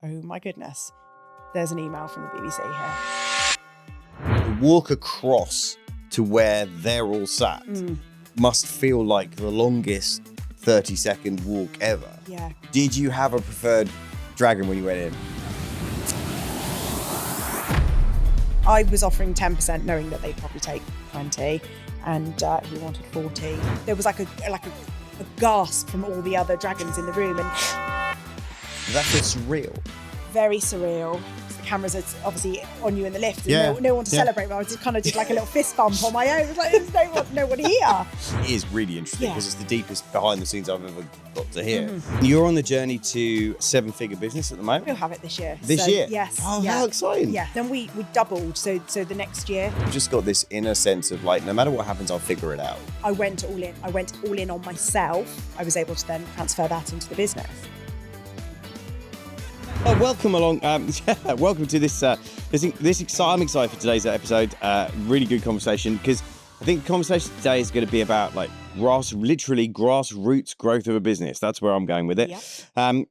Oh my goodness. There's an email from the BBC here. The walk across to where they're all sat must feel like the longest 30-second walk ever. Yeah. Did you have a preferred dragon when you went in? I was offering 10%, knowing that they'd probably take 20, and he wanted 40. There was like a gasp from all the other dragons in the room, and That's just surreal. very surreal. The cameras are obviously on you in the lift, and no one to celebrate. But I just kind of did like a little fist bump on my own. It was like, there's no one here. It is really interesting because it's the deepest behind the scenes I've ever got to hear. Mm-hmm. You're on the journey to 7-figure business at the moment. We'll have it this year. This year? Yes. Oh, yeah. how exciting. Yeah. Then we doubled. So the next year, I've just got this inner sense of like, no matter what happens, I'll figure it out. I went all in. I went all in on myself. I was able to then transfer that into the business. Oh, welcome along. Welcome to this. I'm excited for today's episode. Really good conversation, because I think the conversation today is going to be about like grassroots growth of a business. That's where I'm going with it. Yep. I'm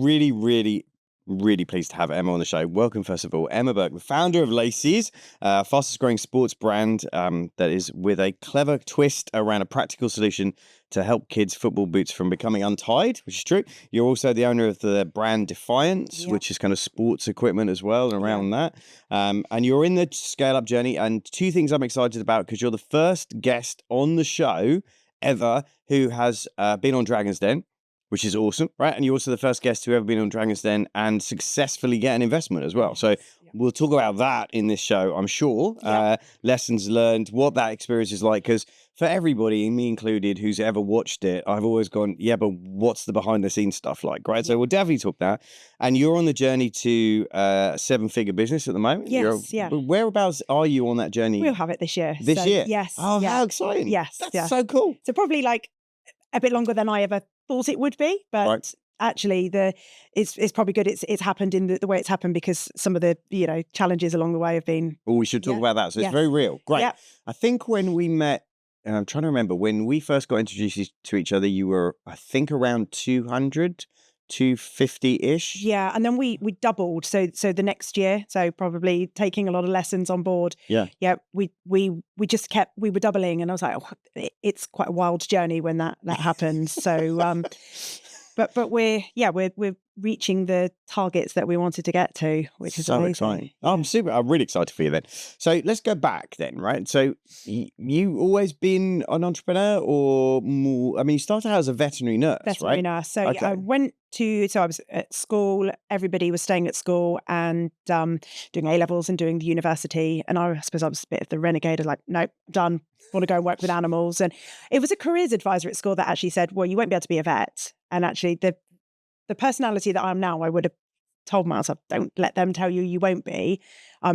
really pleased to have Emma on the show. Welcome, first of all, Emma Burke, the founder of Laceeze, fastest growing sports brand that is with a clever twist around a practical solution to help kids' football boots from becoming untied, which is true. You're also the owner of the brand Defiance, which is kind of sports equipment as well, and around that. And you're in the scale-up journey. And two things I'm excited about, because you're the first guest on the show ever who has been on Dragon's Den, which is awesome, right? And you're also the first guest to ever been on Dragon's Den and successfully get an investment as well. So we'll talk about that in this show, I'm sure. Lessons learned, what that experience is like. Because for everybody, me included, who's ever watched it, I've always gone, yeah, but what's the behind the scenes stuff like, right? So we'll definitely talk that. And you're on the journey to 7-figure business at the moment. Yes, Whereabouts are you on that journey? We'll have it this year. This year? Yes. Oh, how exciting. Yes. That's so cool. So probably like a bit longer than I ever thought it would be, but actually it's probably good it's happened in the way it's happened, because some of the challenges along the way have been. Oh, we should talk about that. So it's very real. Great. Yep. I think when we met, and I'm trying to remember, when we first got introduced to each other, you were, I think, around 200, 250-ish. Yeah, and then we doubled. So the next year, so probably taking a lot of lessons on board. Yeah, we just we were doubling, and I was like, it's quite a wild journey when that happens. So, but we're reaching the targets that we wanted to get to, which is so amazing. exciting. I'm really excited for you then. So let's go back then, right? So you always been an entrepreneur, or more? I mean, you started out as a veterinary nurse, Veterinary nurse. So I went to, I was at school, everybody was staying at school and doing A-levels and doing the university. And I suppose I was a bit of the renegade, like, nope, done, want to go and work with animals. And it was a careers advisor at school that actually said, well, you won't be able to be a vet. And actually the personality that I am now, I would have told myself, don't let them tell you won't be,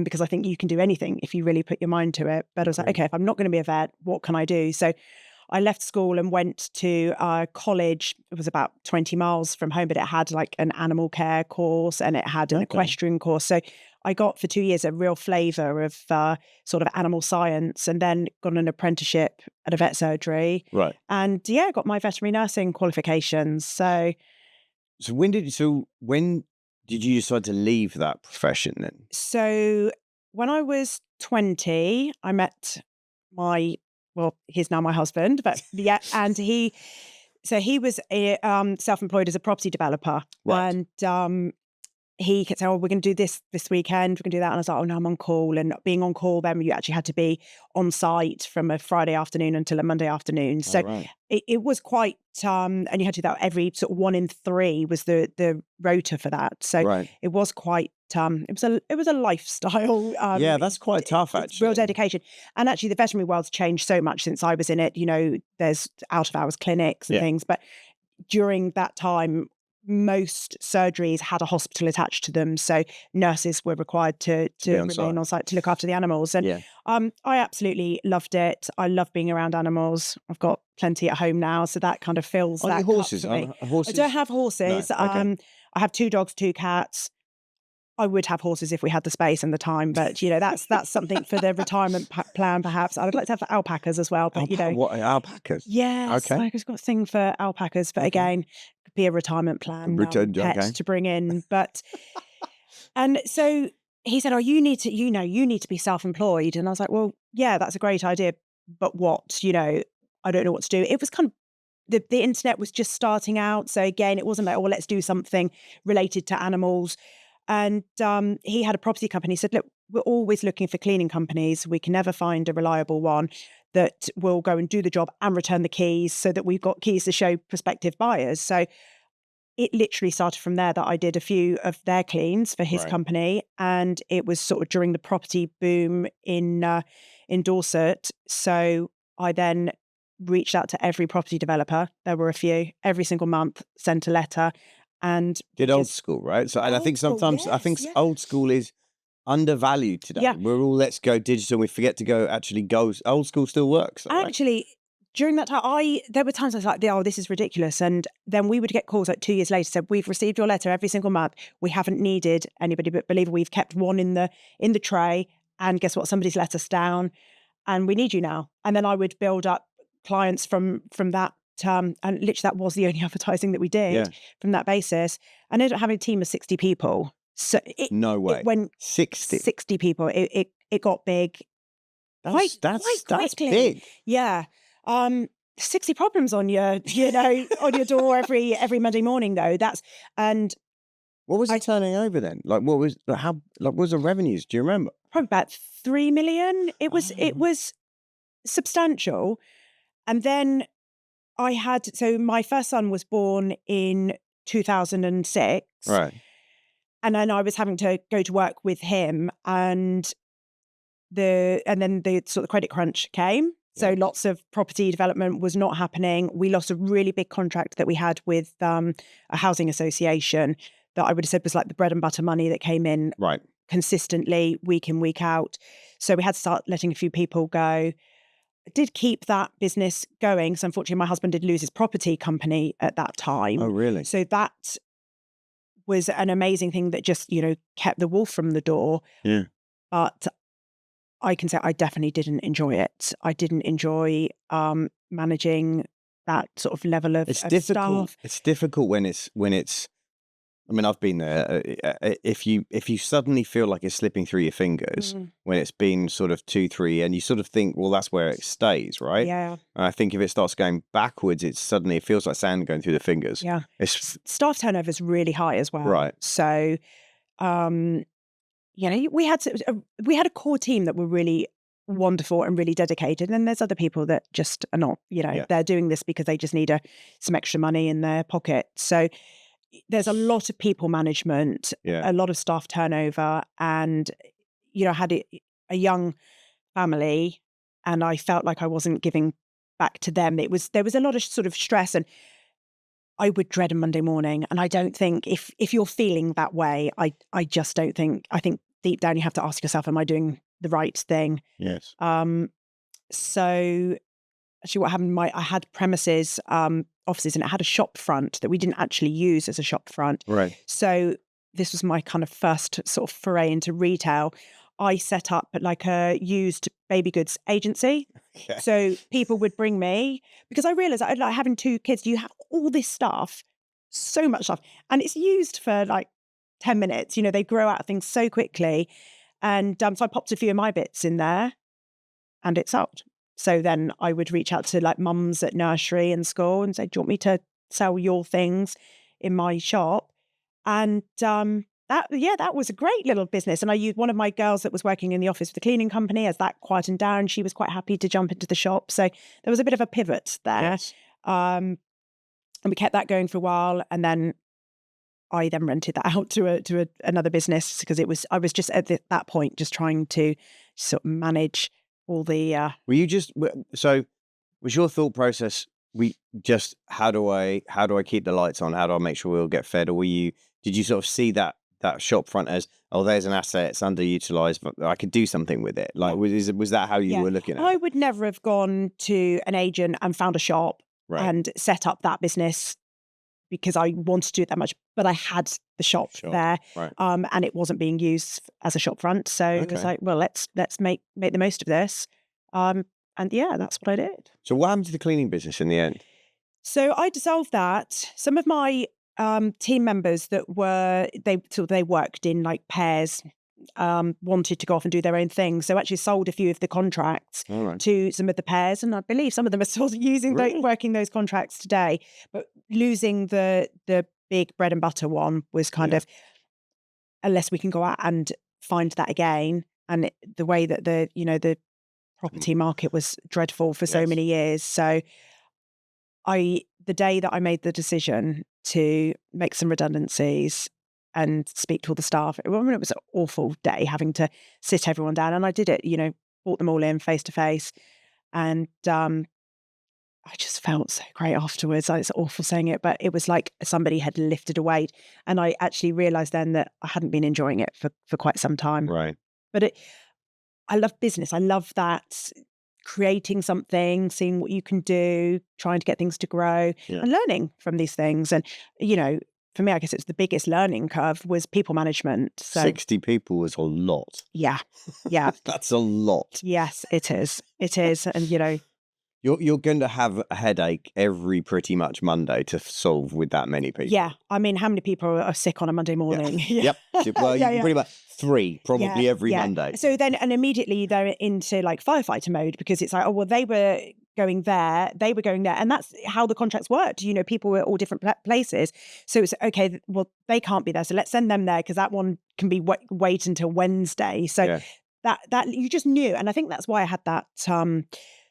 because I think you can do anything if you really put your mind to it. But I was like, okay, if I'm not going to be a vet, what can I do? So I left school and went to college. It was about 20 miles from home, but it had like an animal care course and it had an equestrian course. So I got for 2 years a real flavour of sort of animal science, and then got an apprenticeship at a vet surgery. Right. And got my veterinary nursing qualifications. So when did you decide to leave that profession then? So when I was 20, I met he's now my husband, but and he was self-employed as a property developer. Right. And he kept saying, oh, we're going to do this weekend, we're going to do that. And I was like, oh no, I'm on call. And being on call, then you actually had to be on site from a Friday afternoon until a Monday afternoon. So it was quite, and you had to do that every sort of 1 in 3 was the rota for that. So it was quite, it was a lifestyle. That's quite tough, actually. Real dedication. And actually the veterinary world's changed so much since I was in it. There's out of hours clinics and things, but during that time, most surgeries had a hospital attached to them, so nurses were required to remain on site to look after the animals. And I absolutely loved it. I love being around animals. I've got plenty at home now, so that kind of fills that horses. cup for me. Horses? I don't have horses. No. Okay. I have 2 dogs, 2 cats. I would have horses if we had the space and the time, but that's something for the retirement plan. Perhaps I'd like to have alpacas as well, but what alpacas? yes, Okay. I've got a thing for alpacas, but again, could be a retirement plan pet to bring in. But and so he said, "Oh, you need to be self-employed," and I was like, "Well, yeah, that's a great idea, but what? I don't know what to do." It was kind of the internet was just starting out, so again, it wasn't like, "Oh, well, let's do something related to animals." And he had a property company. He said, "Look, we're always looking for cleaning companies. We can never find a reliable one that will go and do the job and return the keys so that we've got keys to show prospective buyers." So it literally started from there that I did a few of their cleans for his company. And it was sort of during the property boom in Dorset. So I then reached out to every property developer. There were a few, every single month, sent a letter. And did old school, right? So, and I think sometimes old school is undervalued today. Yeah. We're all let's go digital. We forget to go old school still works. Right? Actually, during that time, there were times I was like, "Oh, this is ridiculous." And then we would get calls like 2 years later, said, "We've received your letter every single month. We haven't needed anybody, but believe it, we've kept one in the tray. And guess what? Somebody's let us down, and we need you now." And then I would build up clients from that. And literally, that was the only advertising that we did from that basis. I ended up having a team of 60 people. So no way. It went 60 people. It got big. That's big. Yeah. 60 problems on your, on your door every Monday morning though. What was it turning over then? Like what was the revenues? Do you remember? Probably about 3 million. It was substantial. And then so my first son was born in 2006. Right. And then I was having to go to work with him and then the sort of credit crunch came. So lots of property development was not happening. We lost a really big contract that we had with a housing association that I would have said was like the bread and butter money that came in consistently week in, week out. So we had to start letting a few people go. Did keep that business going. So unfortunately, my husband did lose his property company at that time. Oh, really? So that was an amazing thing that just, kept the wolf from the door. Yeah. But I can say I definitely didn't enjoy it. I didn't enjoy managing that sort of level of difficult. staff. It's difficult when it's. I mean, I've been there. If you suddenly feel like it's slipping through your fingers when it's been sort of 2-3, and you sort of think, well, that's where it stays, right? Yeah. And I think if it starts going backwards, it feels like sand going through the fingers. Yeah. Staff turnover is really high as well. Right. So, we had a core team that were really wonderful and really dedicated, and there's other people that just are not. They're doing this because they just need some extra money in their pocket. So there's a lot of people management, a lot of staff turnover, and I had a young family, and I felt like I wasn't giving back to them. There was a lot of sort of stress, and I would dread a Monday morning. And I don't think if you're feeling that way, I just don't think. I think deep down you have to ask yourself, am I doing the right thing? Yes. So actually what happened, I had premises, offices, and it had a shop front that we didn't actually use as a shop front. Right. So this was my kind of first sort of foray into retail. I set up like a used baby goods agency. Okay. So people would bring me, because I realized like having 2 kids, you have all this stuff, so much stuff, and it's used for like 10 minutes. They grow out of things so quickly. And so I popped a few of my bits in there and it sold. So then I would reach out to like mums at nursery and school and say, "Do you want me to sell your things in my shop?" And that was a great little business. And I used one of my girls that was working in the office with the cleaning company. As that quietened down, she was quite happy to jump into the shop. So there was a bit of a pivot there. Yes. And we kept that going for a while. And then I then rented that out to another business because I was just at that point just trying to sort of manage all the. So was your thought process? How do I keep the lights on? How do I make sure we'll get fed? Or did you sort of see that shop front as, oh, there's an asset, it's underutilized, but I could do something with it? Like, was that how you were looking at it? I would never have gone to an agent and found a shop right. and set up that business because I wanted to do it that much, but I had the shop there, right. and it wasn't being used as a shop front. So it was like, well, let's make the most of this. And yeah, that's what I did. So what happened to the cleaning business in the end? So I dissolved that. Some of my team members that they worked in like pairs, wanted to go off and do their own thing. So actually sold a few of the contracts to some of the pairs, and I believe some of them are still working those contracts today. But losing the big bread and butter one was kind of, unless we can go out and find that again. And the way that the property market was dreadful for so many years. So the day that I made the decision to make some redundancies and speak to all the staff, it was an awful day having to sit everyone down. And I did it, brought them all in face to face. And I just felt so great afterwards. It's awful saying it, but it was like somebody had lifted a weight. And I actually realized then that I hadn't been enjoying it for quite some time. Right. But I love business. I love that, creating something, seeing what you can do, trying to get things to grow and learning from these things. And, for me, I guess it's the biggest learning curve was people management. So 60 people was a lot. Yeah. Yeah. That's a lot. Yes, it is. It is. And, You're going to have a headache every pretty much Monday to solve with that many people. Yeah. I mean, how many people are sick on a Monday morning? Yep. Well, pretty much 3 probably every Monday. So then, and immediately they're into like firefighter mode, because it's like, oh, well, they were going there, they were going there. And that's how the contracts worked. People were all different places. So it's okay, well, they can't be there. So let's send them there, because that one can be wait until Wednesday. So that you just knew. And I think that's why I had that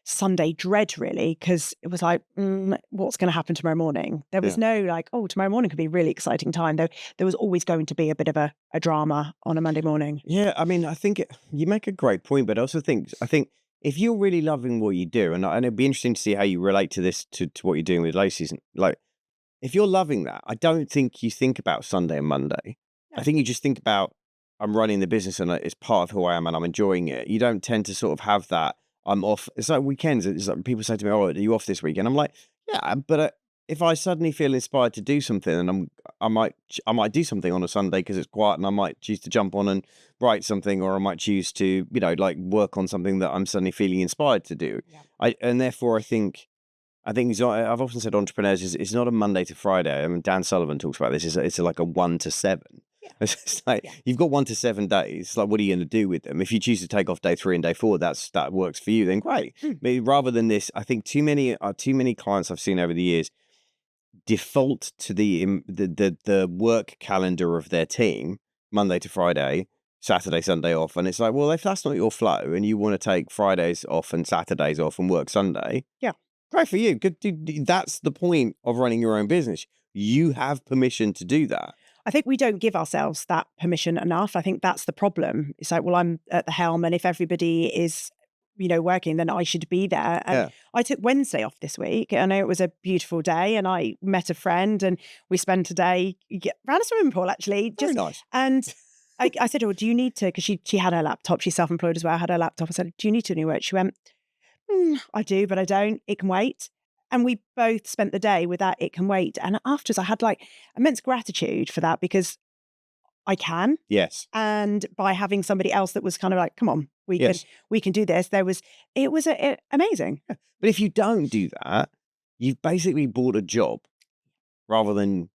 Sunday dread, really, because it was like, what's going to happen tomorrow morning? There was no like, oh, tomorrow morning could be a really exciting time. Though there was always going to be a bit of a drama on a Monday morning. Yeah, I mean, I think you make a great point, but I think if you're really loving what you do, and it'd be interesting to see how you relate to this to what you're doing with Laceeze, like if you're loving that, I don't think you think about Sunday and Monday. I think you just think about, I'm running the business and it's part of who I am and I'm enjoying it. You don't tend to sort of have that. I'm off. It's like weekends. It's like people say to me, "Oh, are you off this weekend?" I'm like, "Yeah," but if I suddenly feel inspired to do something, and I might do something on a Sunday because it's quiet, and I might choose to jump on and write something, or I might choose to, like work on something that I'm suddenly feeling inspired to do. And therefore, I think it's not, I've often said entrepreneurs it's not a Monday to Friday. I mean, Dan Sullivan talks about this. It's like a 1 to 7. It's like you've got 1 to 7 days. Like, what are you going to do with them? If you choose to take off day 3 and day 4, that works for you. Then great. But rather than this, I think too many clients I've seen over the years default to the work calendar of their team, Monday to Friday, Saturday, Sunday off, and it's like, well, if that's not your flow, and you want to take Fridays off and Saturdays off and work Sunday, great for you. Good. That's the point of running your own business. You have permission to do that. I think we don't give ourselves that permission enough. I think that's the problem. It's like, well, I'm at the helm, and if everybody is, working, then I should be there. And I took Wednesday off this week. I know it was a beautiful day, and I met a friend, and we spent a day around a swimming pool, actually. Very nice. And I said, "Oh, do you need to?" Because she had her laptop. She's self-employed as well. Had her laptop. I said, "Do you need to do any work?" She went, "I do, but I don't. It can wait." And we both spent the day with that, it can wait. And afterwards, I had like immense gratitude for that, because I can. Yes. And by having somebody else that was kind of like, come on, we can do this. It was amazing. But if you don't do that, you've basically bought a job rather than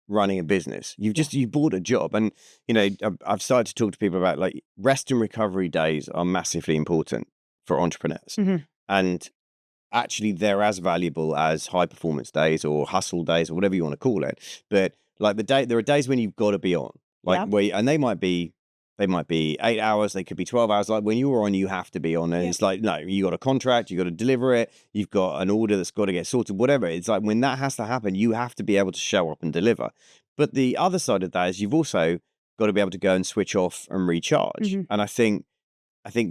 running a business. You bought a job. And, I've started to talk to people about like rest and recovery days are massively important for entrepreneurs. And actually they're as valuable as high performance days or hustle days or whatever you want to call it. But like there are days when you've got to be on, like and they might be 8 hours, they could be 12 hours. Like when you're on, you have to be on. And it's like, no, you got a contract, you got to deliver it. You've got an order that's got to get sorted, whatever. It's like when that has to happen, you have to be able to show up and deliver. But the other side of that is you've also got to be able to go and switch off and recharge. And I think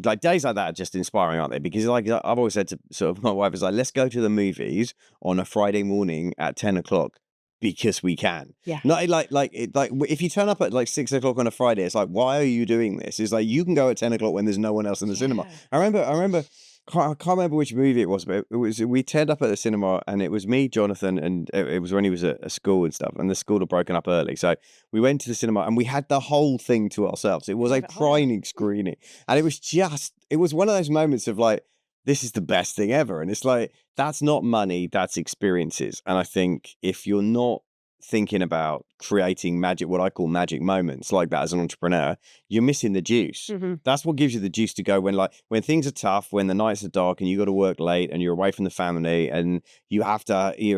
like days like that are just inspiring, aren't they? Because like I've always said to sort of my wife is like, let's go to the movies on a Friday morning at 10 o'clock because we can. Yeah. Not like if you turn up at like 6 o'clock on a Friday, it's like, why are you doing this? It's like you can go at 10 o'clock when there's no one else in the cinema. I remember I can't remember which movie it was, but it was, we turned up at the cinema and it was me, Jonathan, and it was when he was at school and stuff, and the school had broken up early. So we went to the cinema and we had the whole thing to ourselves. It was a private screening, and it was one of those moments of like, this is the best thing ever. And it's like, that's not money, that's experiences. And I think if you're not thinking about creating magic, what I call magic moments like that as an entrepreneur, you're missing the juice. That's what gives you the juice to go when things are tough, when the nights are dark and you got to work late and you're away from the family and you're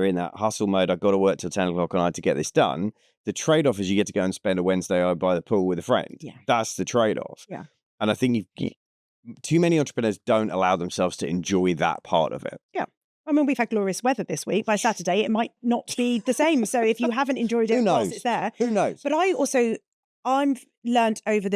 in that hustle mode. I've got to work till 10 o'clock at night to get this done. The trade-off is you get to go and spend a Wednesday out by the pool with a friend. Yeah. That's the trade-off. Yeah. And I think too many entrepreneurs don't allow themselves to enjoy that part of it. Yeah. I mean, we've had glorious weather this week. By Saturday, it might not be the same. So if you haven't enjoyed it whilst it's there. Who knows? But I've learned over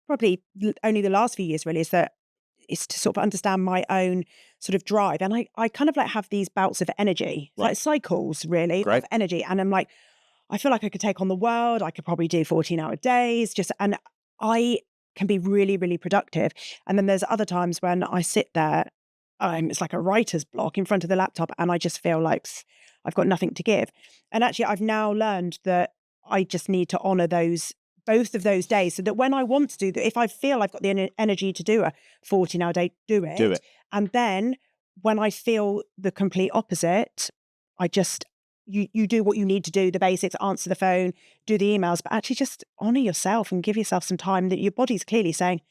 probably only the last few years really, is to sort of understand my own sort of drive. And I kind of like have these bouts of energy, like cycles really of energy. And I'm like, I feel like I could take on the world. I could probably do 14-hour days and I can be really, really productive. And then there's other times when I sit there, it's like a writer's block in front of the laptop and I just feel like I've got nothing to give. And actually I've now learned that I just need to honor both of those days, so that when I want to do that, if I feel I've got the energy to do a 14-hour day, do it. And then when I feel the complete opposite, I just, you do what you need to do, the basics, answer the phone, do the emails, but actually just honor yourself and give yourself some time that your body's clearly saying,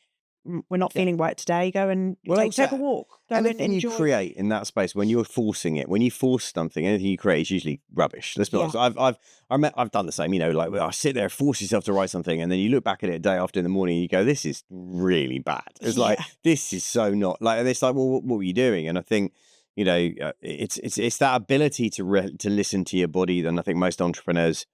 we're not feeling right today, go and take a walk. Anything you create in that space, when you're forcing it, when you force something, anything you create is usually rubbish. Let's be honest. I've done the same, like I sit there, force yourself to write something, and then you look back at it a day after in the morning and you go, this is really bad. It's like, this is so not like, and it's like, well, what were you doing? And I think, it's that ability to listen to your body. And I think most entrepreneurs,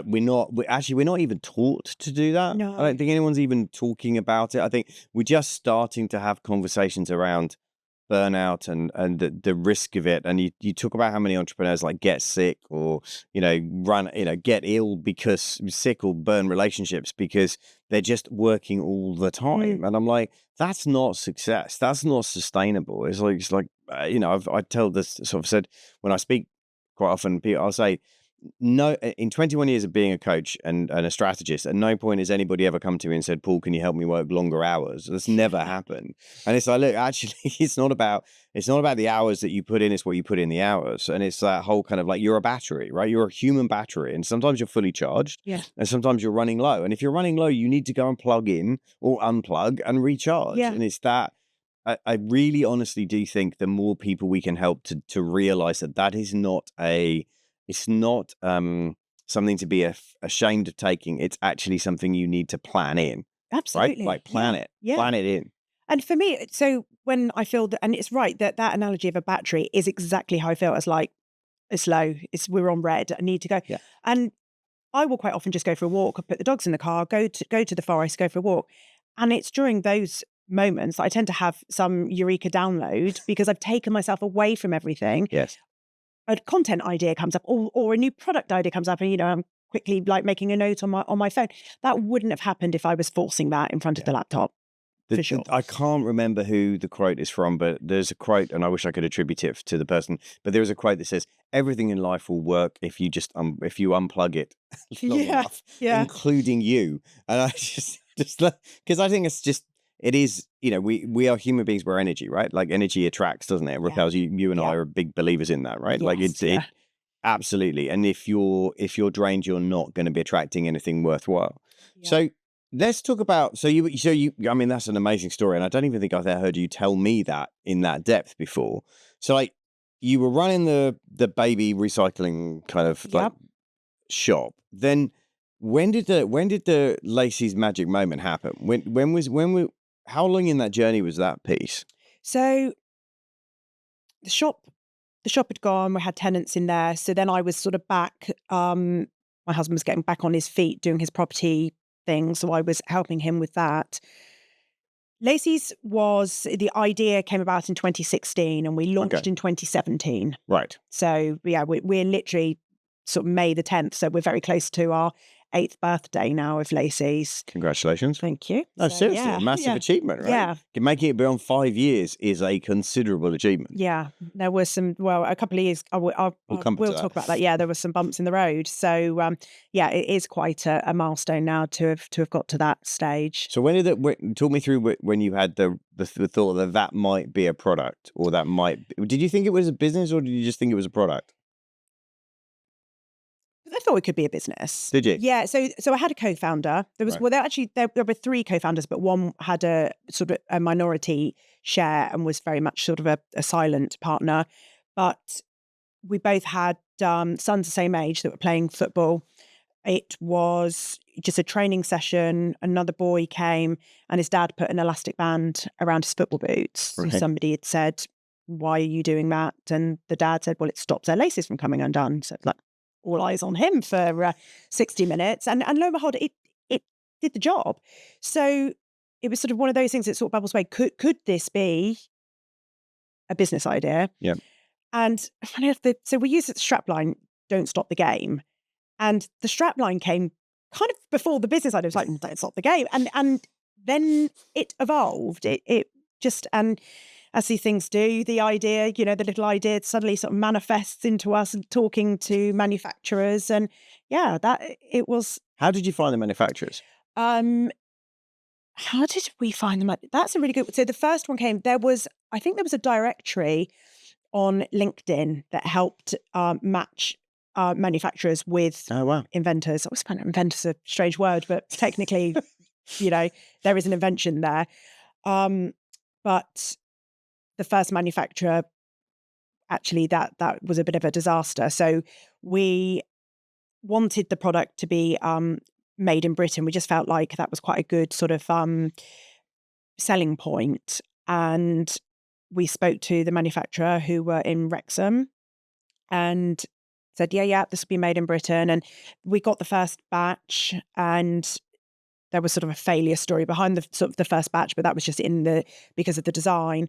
we're not even taught to do that. No. I don't think anyone's even talking about it. I think we're just starting to have conversations around burnout and the risk of it. And you talk about how many entrepreneurs like get sick or, get ill because sick or burn relationships because they're just working all the time. And I'm like, that's not success. That's not sustainable. It's like, I tell this sort of said when I speak quite often, I'll say, no, in 21 years of being a coach and a strategist, at no point has anybody ever come to me and said, Paul, can you help me work longer hours? That's never happened. And it's like, look, actually, it's not about the hours that you put in, it's what you put in the hours. And it's that whole kind of like, you're a battery, right? You're a human battery. And sometimes you're fully charged and sometimes you're running low. And if you're running low, you need to go and plug in or unplug and recharge. Yeah. And it's that, I really honestly do think the more people we can help to realize that is not it's not something to be ashamed of taking. It's actually something you need to plan in. Absolutely. Right? Like plan it. Yeah. Plan it in. And for me, so when I feel that, and it's right, that analogy of a battery is exactly how I feel. It's like, it's low, we're on red, I need to go. Yeah. And I will quite often just go for a walk, put the dogs in the car, go to the forest, go for a walk. And it's during those moments that I tend to have some eureka download because I've taken myself away from everything. Yes. A content idea comes up or a new product idea comes up and, I'm quickly like making a note on my phone. That wouldn't have happened if I was forcing that in front of the laptop. For sure. I can't remember who the quote is from, but there's a quote, and I wish I could attribute it to the person, but there is a quote that says, everything in life will work if you just, if you unplug it long enough, including you. And I just, because I think it is, we are human beings, we're energy, right? Like energy attracts, doesn't it? It repels. You and I are big believers in that, right? Yes, like it absolutely. And if you're drained, you're not going to be attracting anything worthwhile. Yeah. So let's talk about, so you, I mean, that's an amazing story. And I don't even think I've ever heard you tell me that in that depth before. So like you were running the baby recycling kind of like shop. Then when did the Laceeze magic moment happen? How long in that journey was that piece? So the shop had gone, we had tenants in there. So then I was sort of back, my husband was getting back on his feet doing his property thing. So I was helping him with that. Laceeze the idea came about in 2016 and we launched in 2017. Right. So yeah, we're literally sort of May the 10th. So we're very close to our 8th birthday now of Laceeze. Congratulations. Thank you. No, So, seriously, a massive achievement, right? Yeah. Making it beyond 5 years is a considerable achievement. Yeah. There was some, well, a couple of years, we'll talk about that. Yeah, there were some bumps in the road. So, yeah, it is quite a milestone now to have got to that stage. So talk me through when you had the thought that might be a product, or did you think it was a business, or did you just think it was a product? I thought it could be a business. Did you? Yeah. So I had a co-founder. There was there were 3 co-founders, but one had a sort of a minority share and was very much sort of a silent partner. But we both had sons the same age that were playing football. It was just a training session. Another boy came and his dad put an elastic band around his football boots. Right. And somebody had said, "Why are you doing that?" And the dad said, "Well, it stops their laces from coming undone." So it's like, all eyes on him for 60 minutes. And lo and behold, it did the job. So it was sort of one of those things that sort of bubbles away. Could this be a business idea? Yeah. And funny enough, so we used the strapline, "Don't stop the game." And the strapline came kind of before the business idea. It was like, "Don't stop the game." And then it evolved. It just, and as these things do, the idea, the little idea suddenly sort of manifests into us and talking to manufacturers. And yeah, that it was. How did you find the manufacturers? How did we find them? That's a really good. So the first one came, I think there was a directory on LinkedIn that helped match manufacturers with inventors. I always find inventors a strange word, but technically, there is an invention there. But the first manufacturer, actually, that was a bit of a disaster. So we wanted the product to be made in Britain. We just felt like that was quite a good sort of selling point. And we spoke to the manufacturer, who were in Wrexham, and said, yeah, this will be made in Britain. And we got the first batch, and there was sort of a failure story behind the first batch, but that was just because of the design.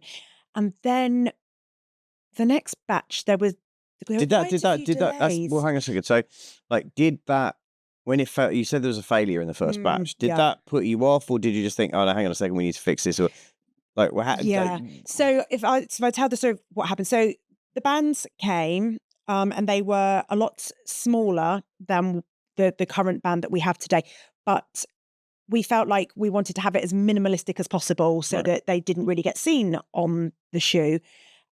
And then the next batch, there was. Did that? Well, hang on a second. So, did that, when it felt, you said there was a failure in the first batch, did that put you off, or did you just think, oh no, hang on a second, we need to fix this? Or So if I tell the story of what happened, so the bands came, and they were a lot smaller than the current band that we have today, but we felt like we wanted to have it as minimalistic as possible so that they didn't really get seen on the shoe.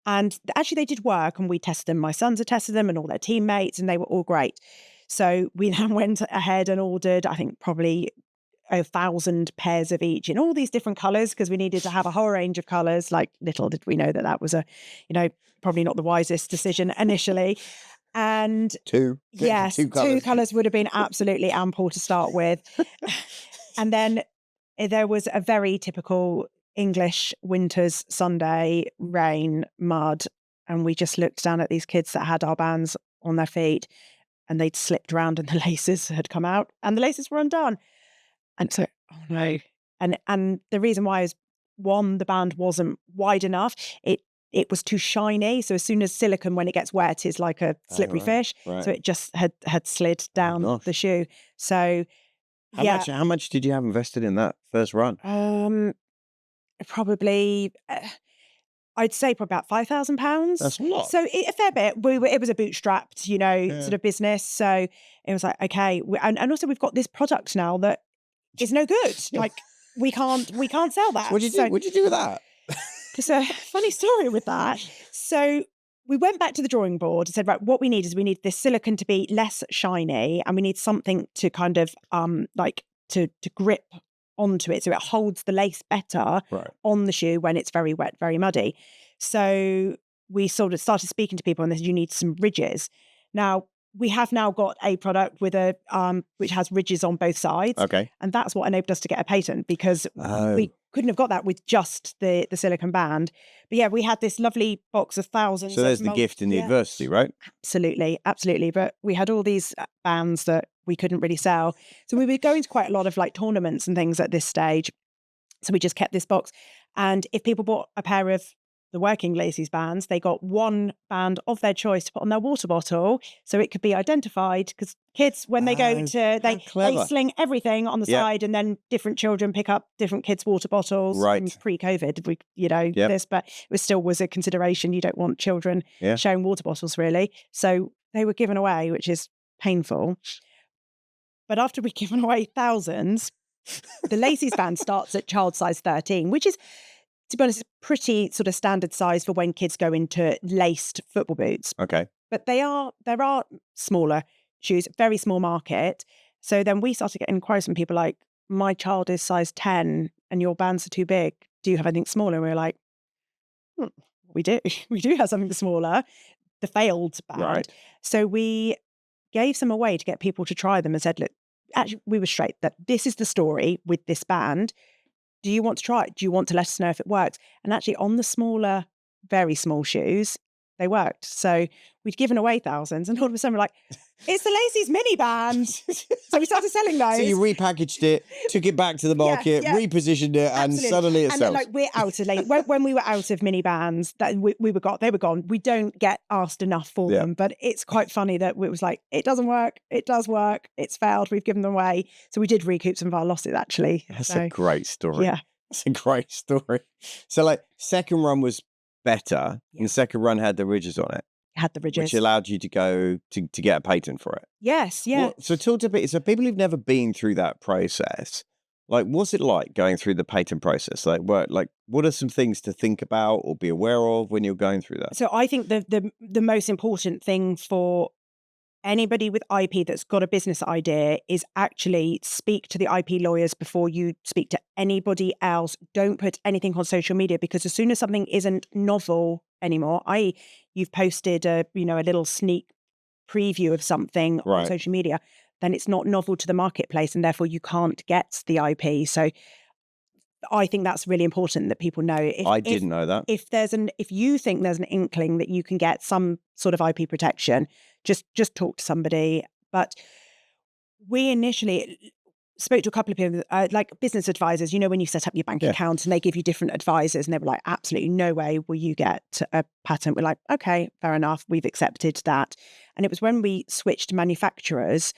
And actually they did work, and we tested them. My sons had tested them and all their teammates, and they were all great. So we then went ahead and ordered, I think, probably 1,000 pairs of each in all these different colours, because we needed to have a whole range of colours. Like, little did we know that was probably not the wisest decision initially. And two colours would have been absolutely ample to start with. And then there was a very typical English winter's Sunday, rain, mud, and we just looked down at these kids that had our bands on their feet, and they'd slipped around and the laces had come out and the laces were undone. And so, oh no. And the reason why is, one, the band wasn't wide enough. It was too shiny. So as soon as silicone, when it gets wet, is like a slippery fish. Right. So it just had slid down the shoe. So how much did you have invested in that first run? Probably, I'd say probably about £5,000. That's a lot. So a fair bit. It was a bootstrapped, sort of business. So it was like, okay, and also we've got this product now that is no good. Like, we can't sell that. What'd you do with that? There's a funny story with that. So we went back to the drawing board and said, right, what we need this silicone to be less shiny, and we need something to kind of to grip onto it so it holds the lace better on the shoe when it's very wet, very muddy. So we sort of started speaking to people, and they said, you need some ridges. Now, we have now got a product with which has ridges on both sides. Okay. And that's what enabled us to get a patent, because we couldn't have got that with just the silicone band. But yeah, we had this lovely box of thousands. So there's the gift in the adversity, right? Absolutely, absolutely. But we had all these bands that we couldn't really sell. So we were going to quite a lot of tournaments and things at this stage. So we just kept this box. And if people bought a pair of the working Laceeze bands, they got one band of their choice to put on their water bottle so it could be identified, because kids, when they go to, they sling everything on the side, and then different children pick up different kids' water bottles. Right. Pre-COVID, this, but it still was a consideration. You don't want children sharing water bottles, really. So they were given away, which is painful. But after we'd given away thousands, the Laceeze band starts at child size 13, which is, to be honest, pretty sort of standard size for when kids go into laced football boots. Okay. But there are smaller shoes, very small market. So then we started getting inquiries from people like, my child is size 10 and your bands are too big. Do you have anything smaller? And we were like, we do. We do have something smaller. The failed band. Right. So we gave some away to get people to try them and said, look, actually, we were straight that this is the story with this band. Do you want to try it? Do you want to let us know if it works? And actually on the smaller, very small shoes, they worked. So we'd given away thousands, and all of a sudden we're like, it's the Laceeze mini band. So we started selling those. So you repackaged it, took it back to the market, repositioned it, and suddenly it sells. Like, we're out of when we were out of mini bands, that they were gone. We don't get asked enough for them, but it's quite funny that it was like, it doesn't work. It does work. It's failed. We've given them away. So we did recoup some of our losses, actually. That's a great story. Yeah. That's a great story. So like, second run was better, and the second run had the ridges on it. Had the ridges, which allowed you to go to get a patent for it. Yes, yeah. So talk to me. So people who've never been through that process, like, what's it like going through the patent process? Like, what are some things to think about or be aware of when you're going through that? So I think the most important thing for anybody with IP that's got a business idea is actually speak to the IP lawyers before you speak to anybody else. Don't put anything on social media, because as soon as something isn't novel anymore, i.e. you've posted a little sneak preview of something on social media, then it's not novel to the marketplace, and therefore you can't get the IP. So I think that's really important that people know. I didn't know that. If you think there's an inkling that you can get some sort of IP protection, just talk to somebody. But we initially spoke to a couple of people, like business advisors, when you set up your bank account and they give you different advisors, and they were like, absolutely no way will you get a patent. We're like, okay, fair enough. We've accepted that. And it was when we switched manufacturers,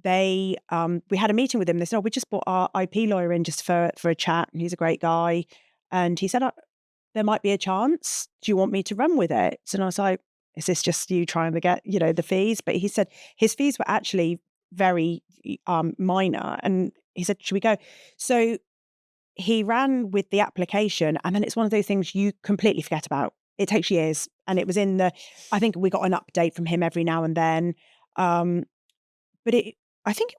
we had a meeting with them. They said, we just brought our IP lawyer in just for a chat. And he's a great guy. And he said, there might be a chance. Do you want me to run with it? And I was like, is this just you trying to get, the fees? But he said his fees were actually very minor. And he said, should we go? So he ran with the application, and then it's one of those things you completely forget about. It takes years. And it was I think we got an update from him every now and then. But I think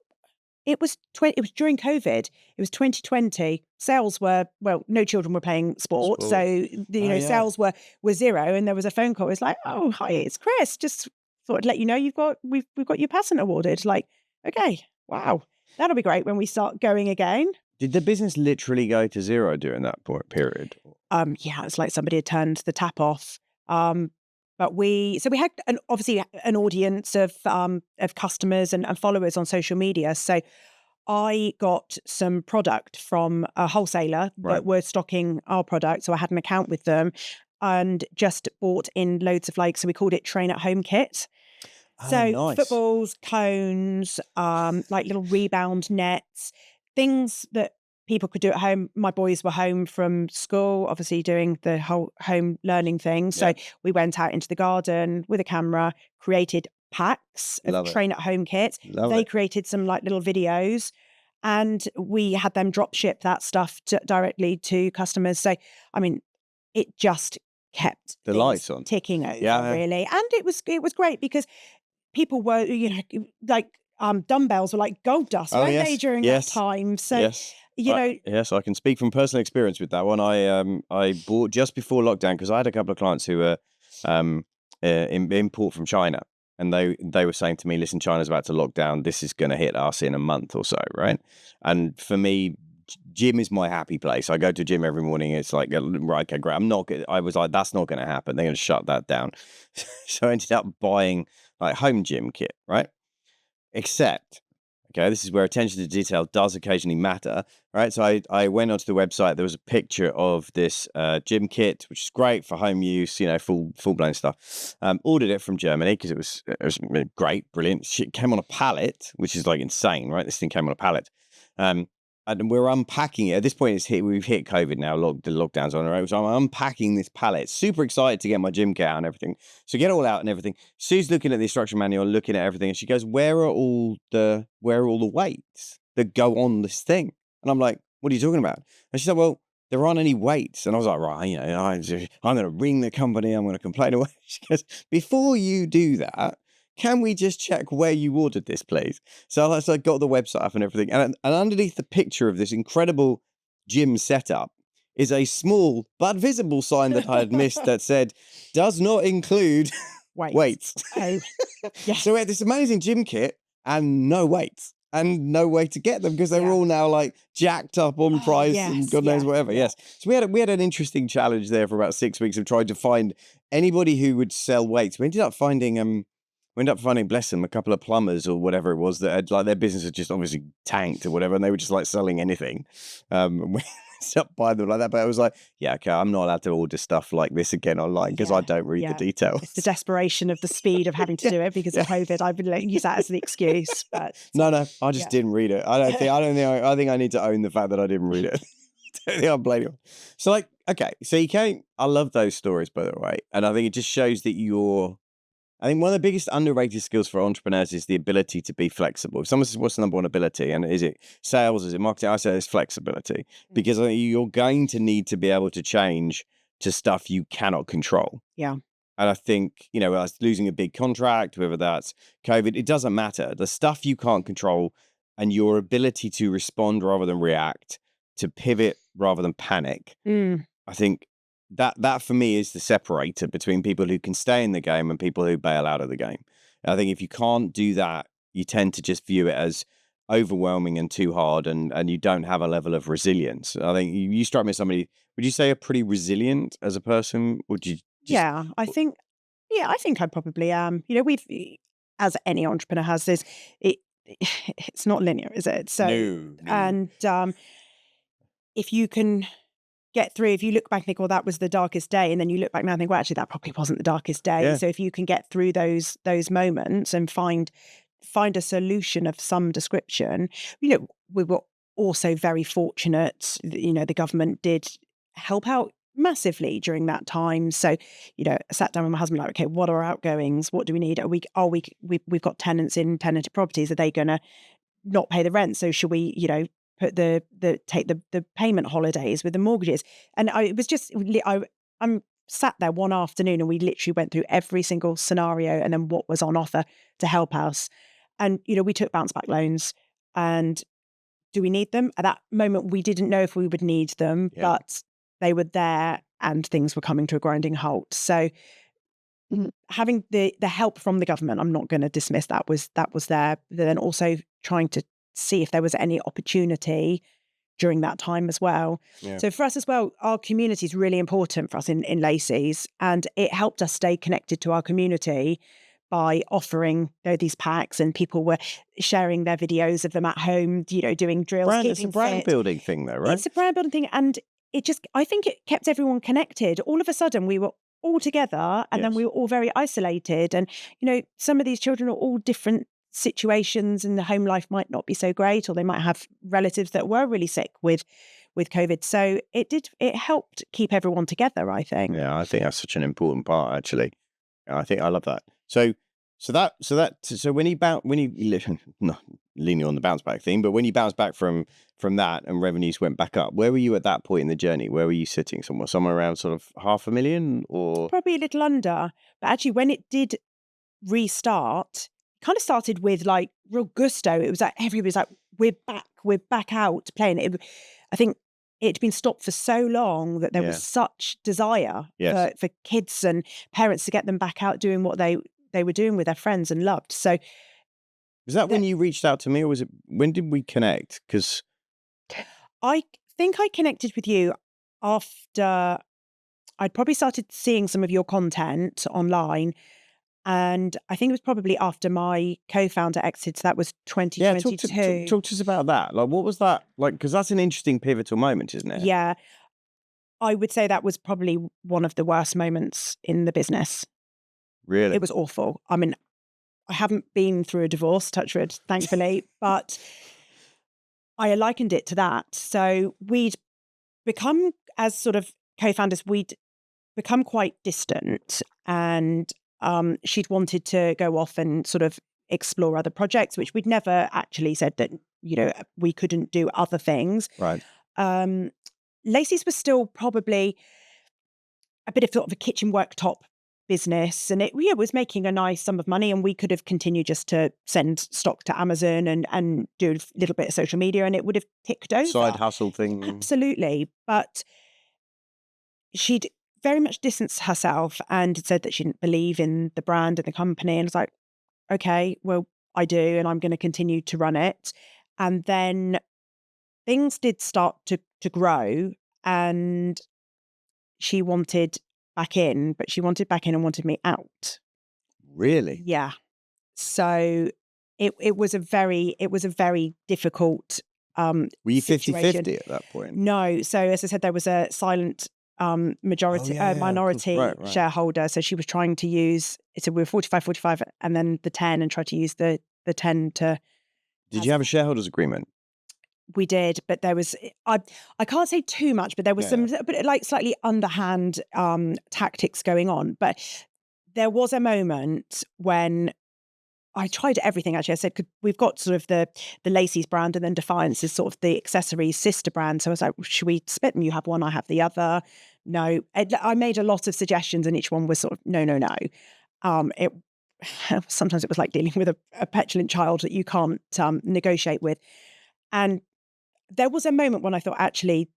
it was during COVID. It was 2020. Sales were, no children were playing sport. So, sales were zero. And there was a phone call. It was like, oh, hi, it's Chris. Just thought I'd let you know we've got your patent awarded. Like, okay, wow. That'll be great when we start going again. Did the business literally go to zero during that period? Yeah, it's like somebody had turned the tap off. But we had obviously an audience of customers and followers on social media. So I got some product from a wholesaler that were stocking our product. So I had an account with them and just bought in loads of so we called it train at home kit. So nice. Footballs, cones, like little rebound nets, things that people could do at home. My boys were home from school, obviously doing the whole home learning thing. So we went out into the garden with a camera, created packs of train at home kit. They created some little videos, and we had them drop ship that stuff directly to customers. So, I mean, it just kept the lights on, ticking over, really. And it was great because people were, dumbbells were like gold dust, weren't they, during that time? So, yes, I can speak from personal experience with that one. I bought just before lockdown, because I had a couple of clients who were import from China, and they were saying to me, listen, China's about to lock down. This is going to hit us in a month or so, right? And for me, gym is my happy place. I go to gym every morning. It's like, right, okay, great. I was like, that's not going to happen. They're going to shut that down. So I ended up buying home gym kit, right? Except, okay, this is where attention to detail does occasionally matter, right? So I went onto the website. There was a picture of this gym kit, which is great for home use, full blown stuff. Ordered it from Germany because it was great, brilliant. It came on a pallet, which is like insane, right? This thing came on a pallet. And we're unpacking it. At this point, we've hit COVID now, the lockdown's on, right? So I'm unpacking this pallet. Super excited to get my gym kit out and everything. So get it all out and everything. Sue's looking at the instruction manual, looking at everything, and she goes, "Where are all the weights that go on this thing?" And I'm like, "What are you talking about?" And she said, "Well, there aren't any weights." And I was like, "Right, I'm going to ring the company. I'm going to complain away." She goes, "Before you do that, can we just check where you ordered this, please?" So I got the website up and everything. And underneath the picture of this incredible gym setup is a small but visible sign that I had missed that said, "Does not include weights." Oh, yeah. So we had this amazing gym kit and no weights and no way to get them because they were all now like jacked up on price and God knows whatever. Yes. So we had an interesting challenge there for about 6 weeks of trying to find anybody who would sell weights. We ended up finding, bless them, a couple of plumbers or whatever it was that had, like, their business had just obviously tanked or whatever, and they were just like selling anything. And we stopped by them like that. But I was like, yeah, okay, I'm not allowed to order stuff like this again online because I don't read the details. It's the desperation of the speed of having to do it because of COVID. I've been use that as the excuse. But no, I just didn't read it. I think I need to own the fact that I didn't read it. I don't think I'm blaming you. So like, okay, so you came. I love those stories, by the way, and I think it just shows that I think one of the biggest underrated skills for entrepreneurs is the ability to be flexible. If someone says, "What's the number one ability?" and is it sales, is it marketing? I say it's flexibility because I think you're going to need to be able to change to stuff you cannot control. Yeah. And I think, losing a big contract, whether that's COVID, it doesn't matter. The stuff you can't control and your ability to respond rather than react, to pivot rather than panic. I think that for me is the separator between people who can stay in the game and people who bail out of the game. I think if you can't do that, you tend to just view it as overwhelming and too hard, and you don't have a level of resilience. I think you strike me as somebody, would you say you're pretty resilient as a person? Would you I think I probably am. We've, as any entrepreneur has this, it's not linear, is it? So No. and if you can get through, if you look back and think, well, that was the darkest day, and then you look back now and think, well, actually, that probably wasn't the darkest day. Yeah. So if you can get through those moments and find a solution of some description, we were also very fortunate. The government did help out massively during that time. So, I sat down with my husband, like, okay, what are our outgoings? What do we need? We've got tenants in tenanted properties. Are they going to not pay the rent? So should we, put take the payment holidays with the mortgages? And it was just, I'm sat there one afternoon and we literally went through every single scenario and then what was on offer to help us. And, we took bounce back loans. And do we need them? At that moment, we didn't know if we would need them, but they were there and things were coming to a grinding halt. So having the help from the government, I'm not going to dismiss that was there. But then also trying to see if there was any opportunity during that time as well. Yeah. So for us as well, our community is really important for us in Laceeze, and it helped us stay connected to our community by offering these packs, and people were sharing their videos of them at home, doing drills. It's a brand building thing though, right? It's a brand building thing, and I think it kept everyone connected. All of a sudden we were all together, and then we were all very isolated, and some of these children are all different situations, and the home life might not be so great, or they might have relatives that were really sick with COVID. So it helped keep everyone together, I think. Yeah, I think that's such an important part, actually. I think I love that. So when you not leaning on the bounce back thing, but when you bounced back from that and revenues went back up, where were you at that point in the journey? Where were you sitting? Somewhere around sort of 500,000, or probably a little under. But actually, when it did restart, kind of started with like real gusto. It was like everybody's like, we're back out playing. I think it'd been stopped for so long that there was such desire for kids and parents to get them back out doing what they were doing with their friends and loved. So was that when you reached out to me, or was it, when did we connect? Because I think I connected with you after I'd probably started seeing some of your content online. And I think it was probably after my co-founder exited. So that was Yeah, 2022. talk to us about that. Like, what was that like? Because that's an interesting pivotal moment, isn't it? Yeah. I would say that was probably one of the worst moments in the business. Really? It was awful. I mean, I haven't been through a divorce, touch wood, thankfully, but I likened it to that. So we'd become, as sort of co-founders, we'd become quite distant, and she'd wanted to go off and sort of explore other projects, which we'd never actually said that, we couldn't do other things. Right. Laceeze was still probably a bit of sort of a kitchen worktop business, and it was making a nice sum of money, and we could have continued just to send stock to Amazon and do a little bit of social media, and it would have ticked over. Side hustle thing. Absolutely. But she'd very much distanced herself and said that she didn't believe in the brand and the company. And it's like, okay, well, I do, and I'm going to continue to run it. And then things did start to grow, and she wanted back in, but she wanted back in and wanted me out. Really? Yeah. So it was a very difficult Were you 50-50 situation. at that point? No. So as I said, there was a silent minority Right. shareholder. So she was trying to use, so we were 45, and then the 10, and try to use the 10 to. Did you have a shareholders agreement? We did, but there was, I can't say too much, but there was some, but like slightly underhand tactics going on. But there was a moment when I tried everything. Actually, I said, we've got sort of the Laceeze brand, and then Defiance is sort of the accessories sister brand. So I was like, should we split them? You have one, I have the other. No, I made a lot of suggestions, and each one was sort of no. It sometimes it was like dealing with a petulant child that you can't negotiate with. And there was a moment when I thought, actually,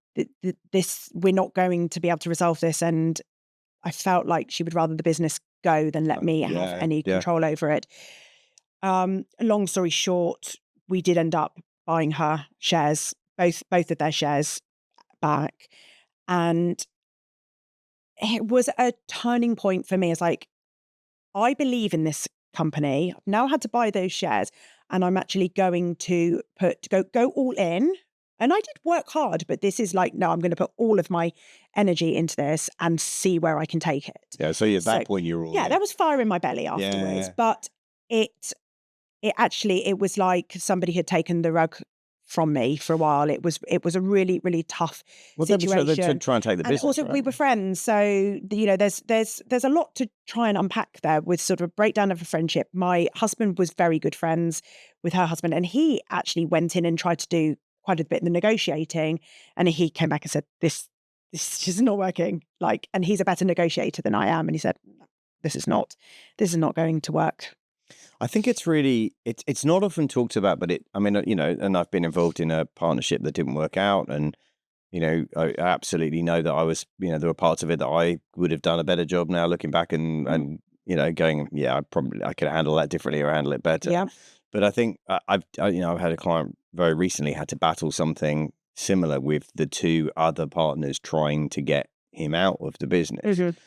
this, we're not going to be able to resolve this, and I felt like she would rather the business go than let me have any control over it. Long story short, we did end up buying her shares, both of their shares back, and it was a turning point for me. It's like, I believe in this company. I've now had to buy those shares, and I'm actually going to go all in. And I did work hard, but this is like, no, I'm going to put all of my energy into this and see where I can take it. Yeah. So at that point, you're all in. There was fire in my belly afterwards, but it was like somebody had taken the rug from me for a while. It was a really, really tough situation. They try and take the business. And also, we were friends, so there's a lot to try and unpack there with sort of a breakdown of a friendship. My husband was very good friends with her husband, and he actually went in and tried to do quite a bit in the negotiating, and he came back and said, "This is not working." Like, and he's a better negotiator than I am, and he said, "This is not going to work." I think it's really, it's not often talked about, but and I've been involved in a partnership that didn't work out. And, I absolutely know that I was, there were parts of it that I would have done a better job now looking back and going, I could handle that differently or handle it better. Yeah. But I think I've had a client very recently had to battle something similar with the two other partners trying to get him out of the business. Mm-hmm.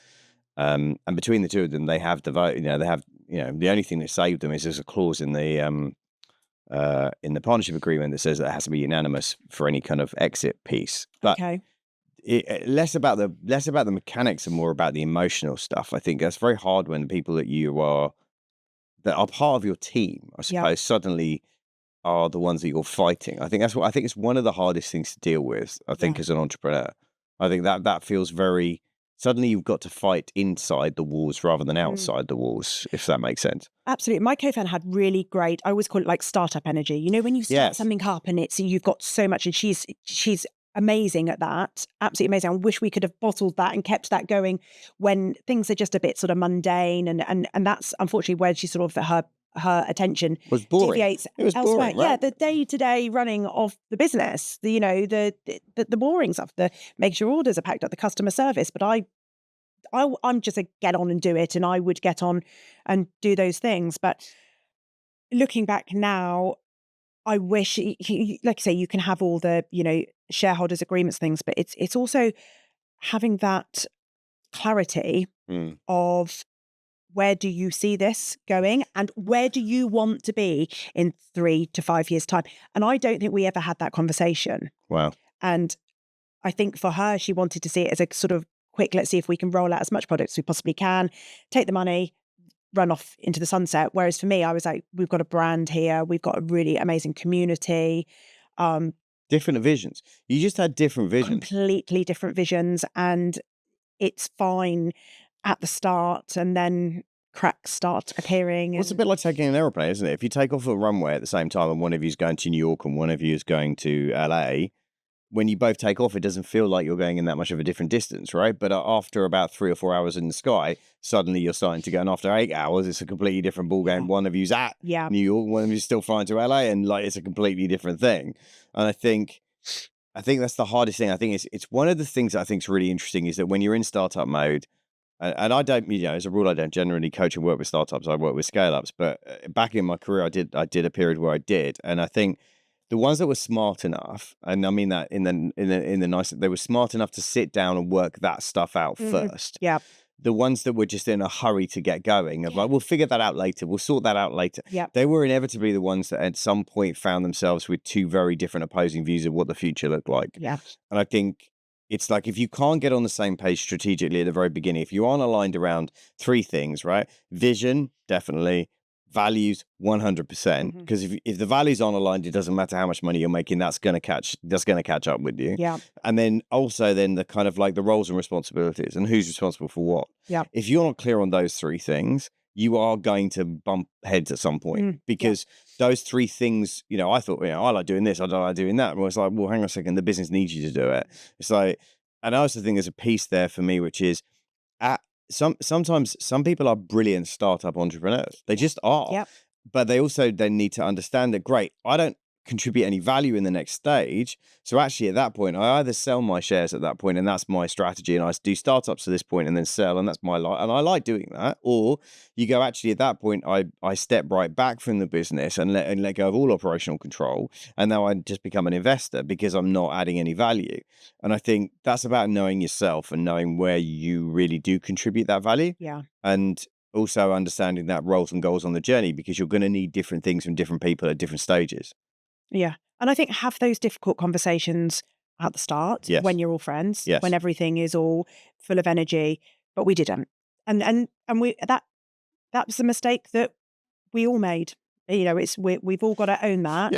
And between the two of them, they have the vote. They have, the only thing that saved them is there's a clause in the partnership agreement that says that it has to be unanimous for any kind of exit piece. But less about the mechanics and more about the emotional stuff. I think that's very hard when people that are part of your team, I suppose, suddenly are the ones that you're fighting. I think it's one of the hardest things to deal with. I think as an entrepreneur, I think that feels very. Suddenly you've got to fight inside the walls rather than outside the walls, if that makes sense. Absolutely. My co-founder had really great, I always call it like startup energy. When you start something up and you've got so much, and she's amazing at that. Absolutely amazing. I wish we could have bottled that and kept that going when things are just a bit sort of mundane, and that's unfortunately where she sort of her attention was boring. Deviates it was elsewhere. boring, right? Yeah, the day-to-day running of the business, the boring stuff, the making sure orders are packed up, the customer service. But I'm just a get on and do it, and I would get on and do those things. But looking back now, I wish, like I say, you can have all the shareholders agreements things, but it's also having that clarity of where do you see this going? And where do you want to be in 3 to 5 years' time? And I don't think we ever had that conversation. Wow. And I think for her, she wanted to see it as a sort of quick, let's see if we can roll out as much product as we possibly can, take the money, run off into the sunset. Whereas for me, I was like, we've got a brand here. We've got a really amazing community. Different visions. You just had different visions. Completely different visions. And it's fine at the start, and then cracks start appearing. Well, it's a bit like taking an aeroplane, isn't it? If you take off a runway at the same time and one of you is going to New York and one of you is going to LA, when you both take off, it doesn't feel like you're going in that much of a different distance, right? But after about 3 or 4 hours in the sky, suddenly you're starting to go, and after 8 hours, it's a completely different ball game. One of you's at New York, one of you's still flying to LA, and like it's a completely different thing. And I think that's the hardest thing. I think it's one of the things that I think is really interesting is that when you're in startup mode, and I don't, as a rule, I don't generally coach and work with startups. I work with scale ups. But back in my career, I did a period where I did, and I think the ones that were smart enough, and I mean that in the nice, they were smart enough to sit down and work that stuff out first. Yeah. The ones that were just in a hurry to get going, of like, we'll figure that out later, we'll sort that out later. Yeah. They were inevitably the ones that at some point found themselves with two very different opposing views of what the future looked like. Yeah. And I think it's like, if you can't get on the same page strategically at the very beginning, if you aren't aligned around 3 things, right? Vision, definitely. Values, 100%. Because if the values aren't aligned, it doesn't matter how much money you're making, that's going to catch up with you. Yeah. And then also then the kind of like the roles and responsibilities and who's responsible for what. Yeah. If you're not clear on those 3 things, you are going to bump heads at some point, because those 3 things, I thought, I like doing this, I don't like doing that. And it's like, well, hang on a second, the business needs you to do it. It's like, and I also think there's a piece there for me, which is sometimes some people are brilliant startup entrepreneurs. They just are. Yep. But they also then need to understand that, great, I don't contribute any value in the next stage. So actually at that point, I either sell my shares at that point, and that's my strategy, and I do startups to this point and then sell, and that's my life. And I like doing that. Or you go, actually at that point, I step right back from the business and let go of all operational control. And now I just become an investor because I'm not adding any value. And I think that's about knowing yourself and knowing where you really do contribute that value. Yeah. And also understanding that roles and goals on the journey, because you're going to need different things from different people at different stages. Yeah. And I think have those difficult conversations at the start when you're all friends, when everything is all full of energy, but we didn't. And we that was the mistake that we all made. We've all got to own that.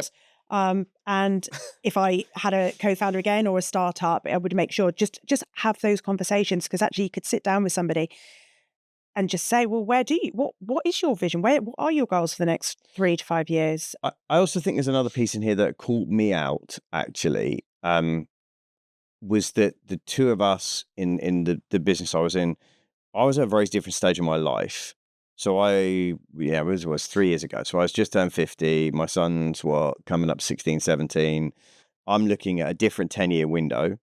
Yep. And if I had a co-founder again or a startup, I would make sure just have those conversations, because actually you could sit down with somebody and just say, well, what is your vision? What are your goals for the next 3 to 5 years? I also think there's another piece in here that called me out, actually, was that the 2 of us in the business I was in, I was at a very different stage of my life. So it was 3 years ago. So I was just turned 50. My son's coming up 16, 17. I'm looking at a different 10-year window.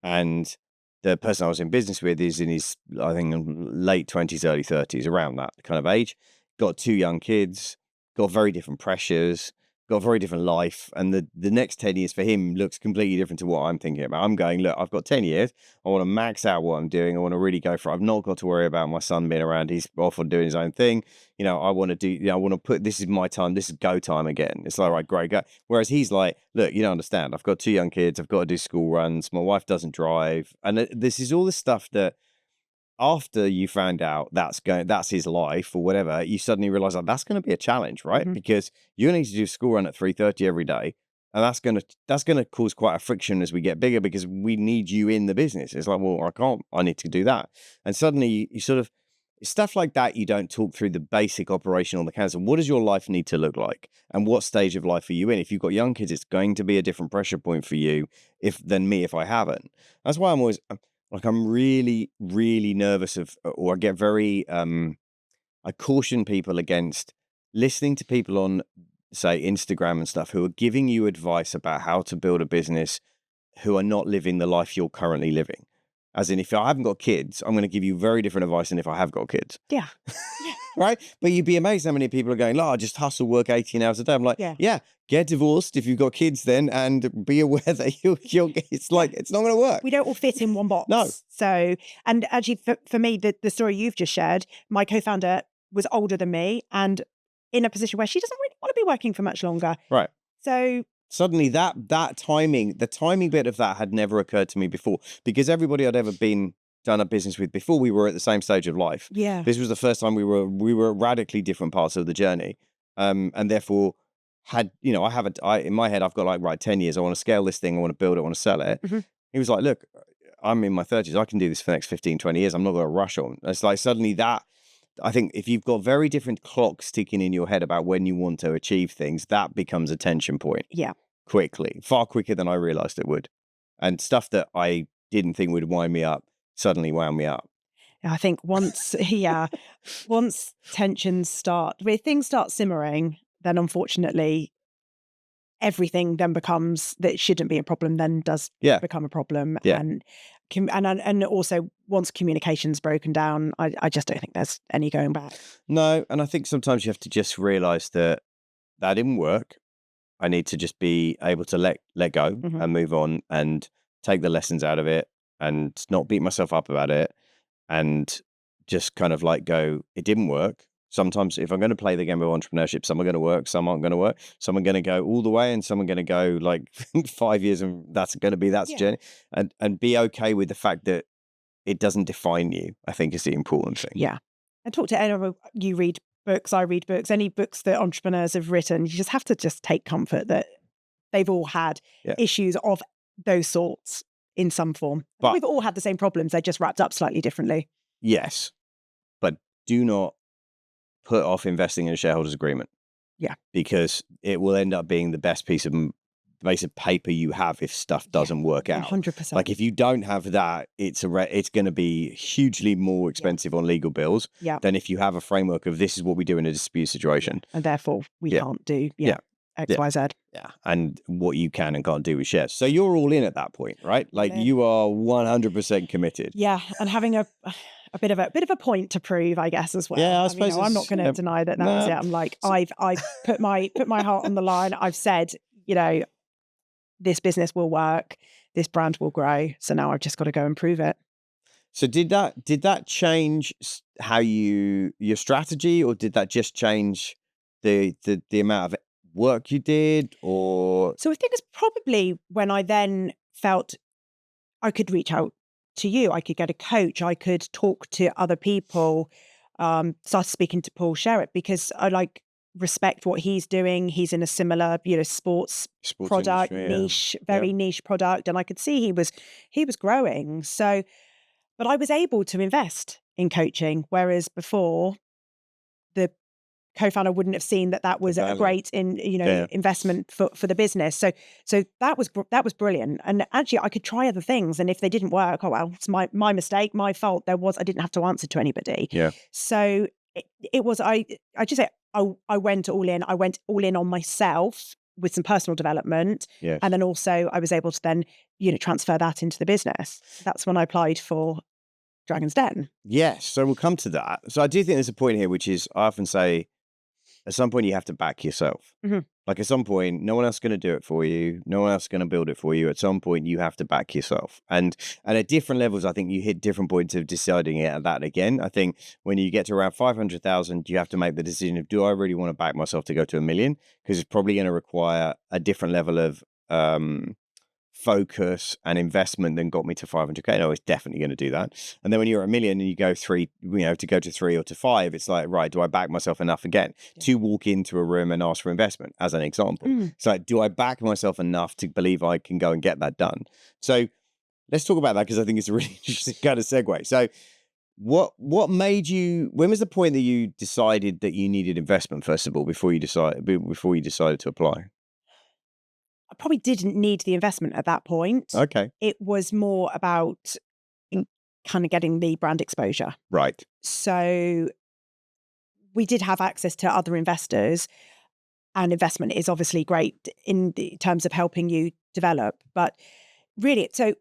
And the person I was in business with is in his, I think, late 20s, early 30s, around that kind of age. Got 2 young kids, got very different pressures, got a very different life. And the next 10 years for him looks completely different to what I'm thinking about. I'm going, look, I've got 10 years. I want to max out what I'm doing. I want to really go for it. I've not got to worry about my son being around. He's off and doing his own thing. I want to put, this is my time. This is go time again. It's like, right, great, go. Whereas he's like, look, you don't understand. I've got 2 young kids. I've got to do school runs. My wife doesn't drive. And this is all the stuff that, after you found out that's his life or whatever, you suddenly realize that's going to be a challenge, right? Because you need to do school run at 3:30 every day, and that's going to cause quite a friction as we get bigger, because we need you in the business. It's like, well, I need to do that, and suddenly you sort of, stuff like that. You don't talk through the basic operational mechanics. What does your life need to look like, and what stage of life are you in? If you've got young kids, it's going to be a different pressure point for you than me if I haven't. That's why I'm always. Like, I'm really, really nervous or I get very, I caution people against listening to people on, say, Instagram and stuff, who are giving you advice about how to build a business, who are not living the life you're currently living. As in, if I haven't got kids, I'm going to give you very different advice than if I have got kids. Yeah. Right? But you'd be amazed how many people are going, oh, just hustle, work 18 hours a day. I'm like, yeah, get divorced if you've got kids then, and be aware that you'll it's like, it's not going to work. We don't all fit in one box. No. So, and actually for me, the story you've just shared, my co-founder was older than me and in a position where she doesn't really want to be working for much longer. Right. So suddenly the timing bit of that had never occurred to me before, because everybody I'd ever done a business with before, we were at the same stage of life. Yeah. This was the first time we were at radically different parts of the journey. And therefore had, in my head, I've got like, right, 10 years, I want to scale this thing, I want to build it, I want to sell it. Mm-hmm. He was like, look, I'm in my 30s, I can do this for the next 15, 20 years. I'm not going to rush on. It's like suddenly that, I think if you've got very different clocks ticking in your head about when you want to achieve things, that becomes a tension point. Yeah. Quickly, far quicker than I realized it would. And stuff that I didn't think would wind me up suddenly wound me up. I think once tensions start, where things start simmering, then unfortunately everything then becomes, that shouldn't be a problem then does become a problem. Yeah. And also once communication's broken down, I just don't think there's any going back. No, and I think sometimes you have to just realize that didn't work. I need to just be able to let go and move on and take the lessons out of it and not beat myself up about it, and just kind of like go, it didn't work. Sometimes if I'm going to play the game of entrepreneurship, some are going to work, some aren't going to work. Some are going to go all the way and some are going to go like 5 years, and that's going to be the journey. And be okay with the fact that it doesn't define you, I think, is the important thing. Yeah. And talk to anyone. You read books, I read books, any books that entrepreneurs have written, you just have to just take comfort that they've all had issues of those sorts in some form. But we've all had the same problems, they're just wrapped up slightly differently. Yes. But do not put off investing in a shareholders agreement. Yeah. Because it will end up being the best piece of paper you have if stuff doesn't work out. 100%. Like if you don't have that, it's going to be hugely more expensive on legal bills than if you have a framework of this is what we do in a dispute situation. And therefore we can't do X, Y, Z. Yeah. And what you can and can't do with shares. So you're all in at that point, right? Like you are 100% committed. Yeah. And having a bit of a point to prove, I guess, as well. Yeah, I suppose I'm not going to deny that was it. I'm like, I've put my heart on the line. I've said, this business will work, this brand will grow. So now I've just got to go and prove it. So did that change how your strategy, or did that just change the amount of work you did? Or so I think it's probably when I then felt I could reach out to you, I could get a coach, I could talk to other people, started speaking to Paul Sherritt, because I respect what he's doing. He's in a similar, sports product industry, niche, niche product, and I could see he was growing. So, but I was able to invest in coaching, whereas before the co-founder wouldn't have seen that was a great investment for the business. So that was brilliant. And actually I could try other things, and if they didn't work, oh well, it's my mistake, my fault. I didn't have to answer to anybody. Yeah. So it was I just say I went all in. I went all in on myself with some personal development. Yes. And then also I was able to then, transfer that into the business. That's when I applied for Dragon's Den. Yes. So we'll come to that. So I do think there's a point here, which is I often say at some point you have to back yourself. Mm-hmm. Like at some point, no one else is going to do it for you. No one else is going to build it for you. At some point, you have to back yourself. And at different levels, I think you hit different points of deciding it at that again. I think when you get to around 500,000, you have to make the decision of, do I really want to back myself to go to 1 million? Because it's probably going to require a different level of focus and investment than got me to 500k. No, it's definitely going to do that. And then when you're at 1 million and you go to go to 3 or to 5, it's like, right, do I back myself enough again to walk into a room and ask for investment, as an example? So do I back myself enough to believe I can go and get that done? So let's talk about that, because I think it's a really interesting kind of segue. So what made you, when was the point that you decided that you needed investment, first of all, before you decided to apply? I probably didn't need the investment at that point. Okay. It was more about kind of getting the brand exposure. Right. So we did have access to other investors, and investment is obviously great in terms of helping you develop. But really, so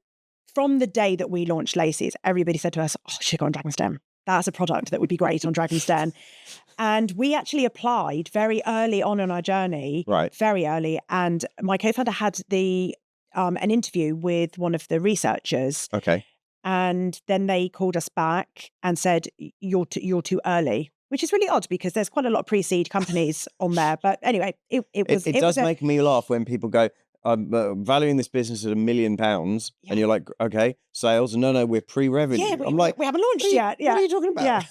from the day that we launched Laceeze, everybody said to us, oh, should go on Dragon's Den. That's a product that would be great on Dragon's Den. And we actually applied very early on in our journey, Right. very early. And my co-founder had an interview with one of the researchers. Okay. And then they called us back and said, you're too early, which is really odd because there's quite a lot of pre-seed companies on there. But anyway, it does make me laugh when people go, I'm valuing this business at £1 million, and you're like, okay, sales. No, we're pre-revenue. Yeah, I'm like, we haven't launched yet. Yeah. What are you talking about? Yeah.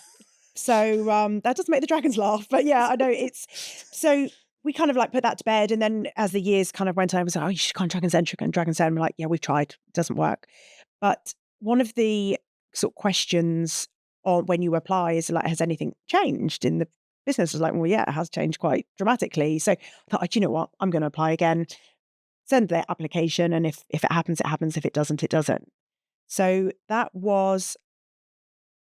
So that doesn't make the dragons laugh, but yeah, I know so we kind of like put that to bed. And then as the years kind of went on, I was like, oh, you should go on Dragon's Den, Dragon's Den. We're like, yeah, we've tried, it doesn't work. But one of the sort of questions when you apply is like, has anything changed in the business? I was like, well, yeah, it has changed quite dramatically. So I thought, you know what, I'm going to apply again, send the application. And if it happens, it happens. If it doesn't, it doesn't. So that was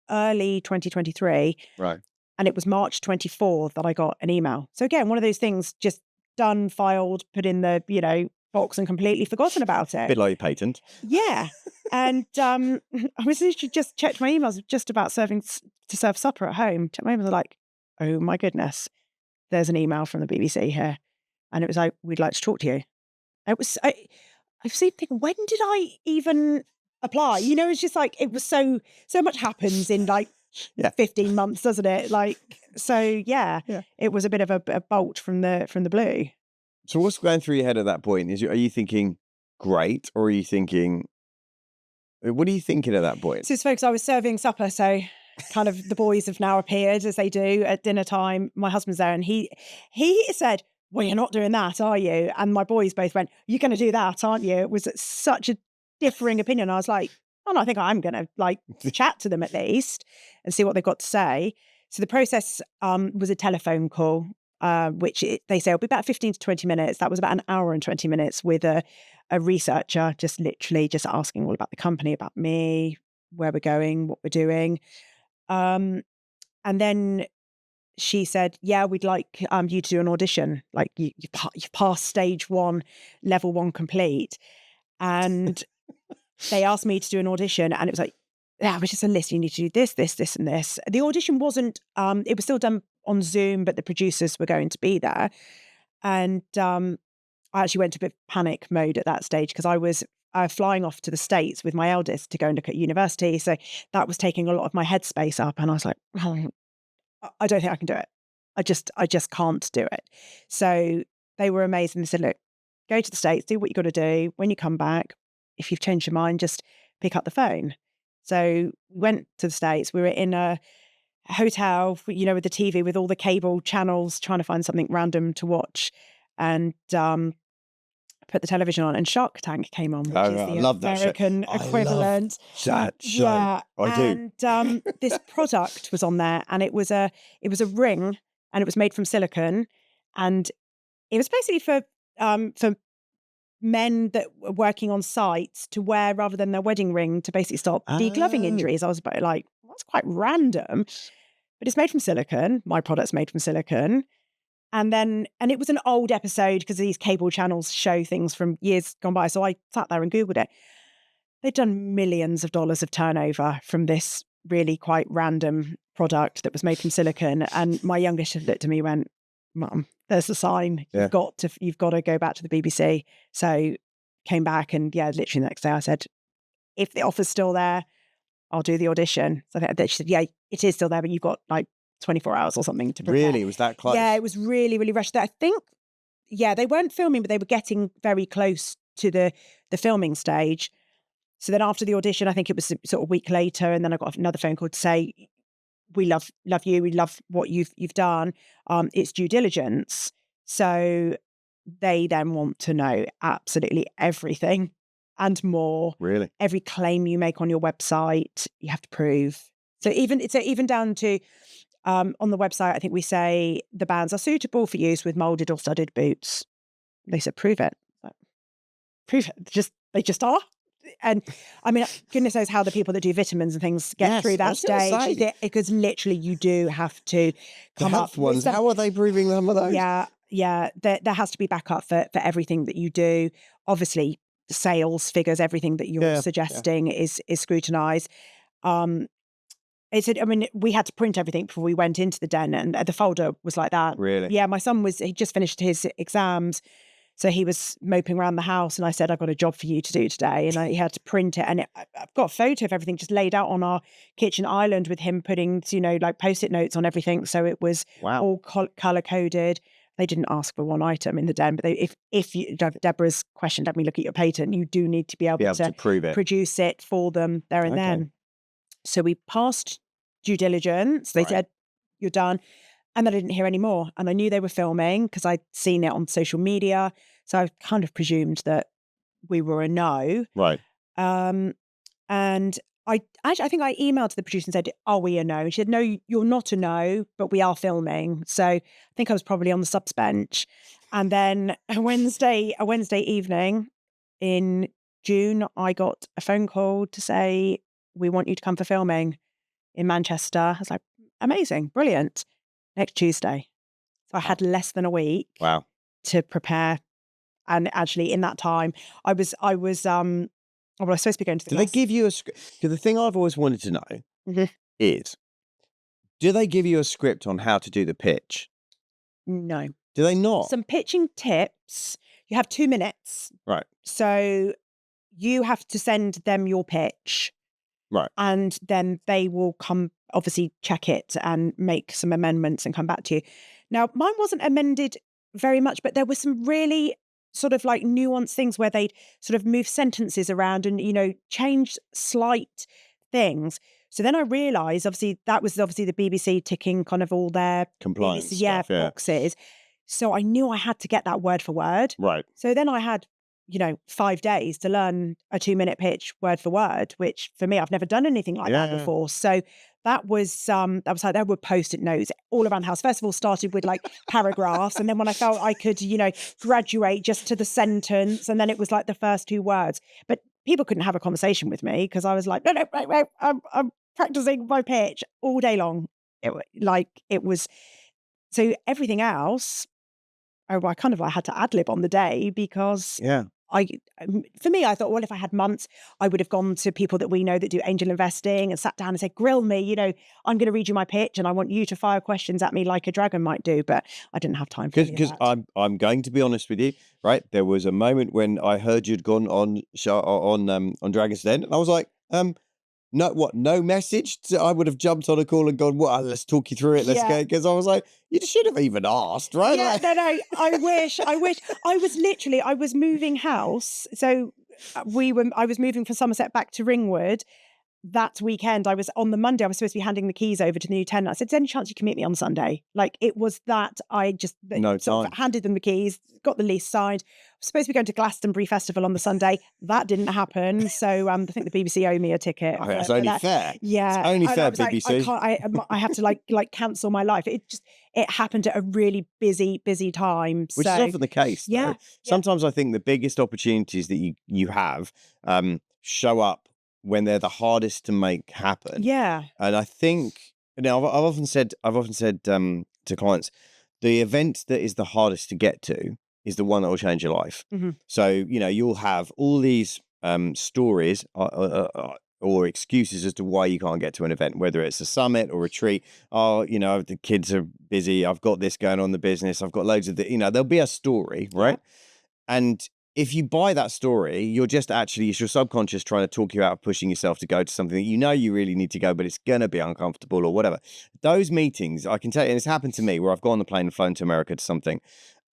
early 2023. Right. And it was March 24 that I got an email. So again, one of those things, just done, filed, put in the, box and completely forgotten about it. A bit like your patent. Yeah. And I was literally just checked my emails just about to serve supper at home. Checked my emails, like, oh my goodness, there's an email from the BBC here. And it was like, we'd like to talk to you. I was thinking, when did I even apply? It's just like, it was so much happens in like 15 months, doesn't it? Like, so yeah, it was a bit of a bolt from the blue. So what's going through your head at that point? Are you thinking great, or are you thinking, what are you thinking at that point? So it's folks, I was serving supper, so kind of the boys have now appeared as they do at dinner time. My husband's there and he said, well, you're not doing that, are you? And my boys both went, you're going to do that, aren't you? It was such a differing opinion. I was like, oh no, I think I'm going to like chat to them at least and see what they've got to say. So the process was a telephone call, which they say will be about 15 to 20 minutes. That was about an hour and 20 minutes with a researcher, just literally just asking all about the company, about me, where we're going, what we're doing. And then she said, yeah, we'd like you to do an audition. Like you've passed stage 1, level 1 complete. And they asked me to do an audition, and it was like, yeah, it was just a list. You need to do this, this, this, and this. The audition wasn't, it was still done on Zoom, but the producers were going to be there. And I actually went to a bit of panic mode at that stage because I was flying off to the States with my eldest to go and look at university. So that was taking a lot of my headspace up. And I was like, oh, I don't think I can do it. I just can't do it. So they were amazing. They said, look, go to the States, do what you got to do. When you come back, if you've changed your mind, just pick up the phone. So we went to the States. We were in a hotel, with the TV with all the cable channels, trying to find something random to watch, and put the television on, and Shark Tank came on, which is the American equivalent. That show. Yeah, I do. And this product was on there, and it was a ring, and it was made from silicone, and it was basically for men that were working on sites to wear rather than their wedding ring to basically stop degloving injuries. I was about like, that's quite random, but it's made from silicone. My product's made from silicone. And it was an old episode because these cable channels show things from years gone by. So I sat there and Googled it. They'd done millions of dollars of turnover from this really quite random product that was made from silicone. And my youngest had looked at me and went, Mum, there's a sign. Yeah. You've got to go back to the BBC. So came back, and literally the next day I said, if the offer's still there, I'll do the audition. So she said, yeah, it is still there, but you've got like 24 hours or something to prepare. Really? Was that close? Yeah, it was really, really rushed. I think, they weren't filming, but they were getting very close to the filming stage. So then after the audition, I think it was sort of a week later, and then I got another phone call to say, we love you. We love what you've done. It's due diligence. So they then want to know absolutely everything and more. Really? Every claim you make on your website, you have to prove. So even down to on the website, I think we say the bands are suitable for use with molded or studded boots. They said, prove it. Like, prove it. They just are. And I mean, goodness knows how the people that do vitamins and things get through that stage, because literally you do have to come up with ones. How are they proving some of those? Yeah. There has to be backup for everything that you do. Obviously, sales figures, everything that you're suggesting is scrutinized. I mean, we had to print everything before we went into the den, and the folder was like that. Really? Yeah, my son he just finished his exams, so he was moping around the house, and I said, I've got a job for you to do today. And he had to print it, and I've got a photo of everything just laid out on our kitchen island with him putting, like Post-it notes on everything. So it was all color coded. They didn't ask for one item in the den, but if you, Deborah's question, let me look at your patent, you do need to be able to prove it, produce it for them there and then. So we passed due diligence. They said, you're done. And then I didn't hear any more. And I knew they were filming because I'd seen it on social media. So I kind of presumed that we were a no. Right. And I think I emailed the producer and said, are we a no? And she said, no, you're not a no, but we are filming. So I think I was probably on the subs bench. And then a Wednesday evening in June, I got a phone call to say, we want you to come for filming in Manchester. I was like, amazing, brilliant. Next Tuesday. So I had less than a week to prepare. And actually in that time, I was supposed to be going to the Do they give you a script? Because the thing I've always wanted to know is, do they give you a script on how to do the pitch? No. Do they not? Some pitching tips. You have 2 minutes. Right. So you have to send them your pitch. Right. And then they will obviously check it and make some amendments and come back to you. Now, mine wasn't amended very much, but there were some really sort of like nuanced things where they'd sort of move sentences around and, change slight things. So then I realised, obviously, that was the BBC ticking kind of all their compliance stuff, boxes. So I knew I had to get that word for word. Right. So then I had 5 days to learn a 2-minute pitch word for word, which for me, I've never done anything like that before. So that was like, there were Post-it notes all around the house. First of all, started with like paragraphs. And then when I felt I could, graduate just to the sentence, and then it was like the first 2 words. But people couldn't have a conversation with me because I was like, no, wait, I'm practicing my pitch all day long. It was, so everything else, I kind of had to ad lib on the day because for me, I thought, well, if I had months, I would have gone to people that we know that do angel investing and sat down and said, grill me, I'm going to read you my pitch and I want you to fire questions at me like a dragon might do. But I didn't have time for that. Because I'm going to be honest with you, right? There was a moment when I heard you'd gone on Dragon's Den, and I was like, no message? I would have jumped on a call and gone, well, let's talk you through it. Let's go. Because I was like, you should have even asked, right? Yeah, no. I wish. I was moving house. So I was moving from Somerset back to Ringwood. That weekend, on the Monday, I was supposed to be handing the keys over to the new tenant. I said, is there any chance you can meet me on Sunday? Like, it was that I just handed them the keys, got the lease signed. I was supposed to be going to Glastonbury Festival on the Sunday. That didn't happen. So I think the BBC owe me a ticket. Oh, that's only fair. Yeah. It's only fair, BBC. I have to like cancel my life. It happened at a really busy time. Which is often the case. Though. Sometimes I think the biggest opportunities that you have show up when they're the hardest to make happen. Yeah. And I think, I've often said to clients, the event that is the hardest to get to is the one that will change your life. Mm-hmm. So, you'll have all these stories or excuses as to why you can't get to an event, whether it's a summit or retreat. Oh, the kids are busy. I've got this going on in the business. I've got loads of there'll be a story, right? Yeah. And if you buy that story, you're just it's your subconscious trying to talk you out of pushing yourself to go to something that you really need to go, but it's going to be uncomfortable or whatever. Those meetings, I can tell you, and it's happened to me where I've gone on the plane and flown to America to something,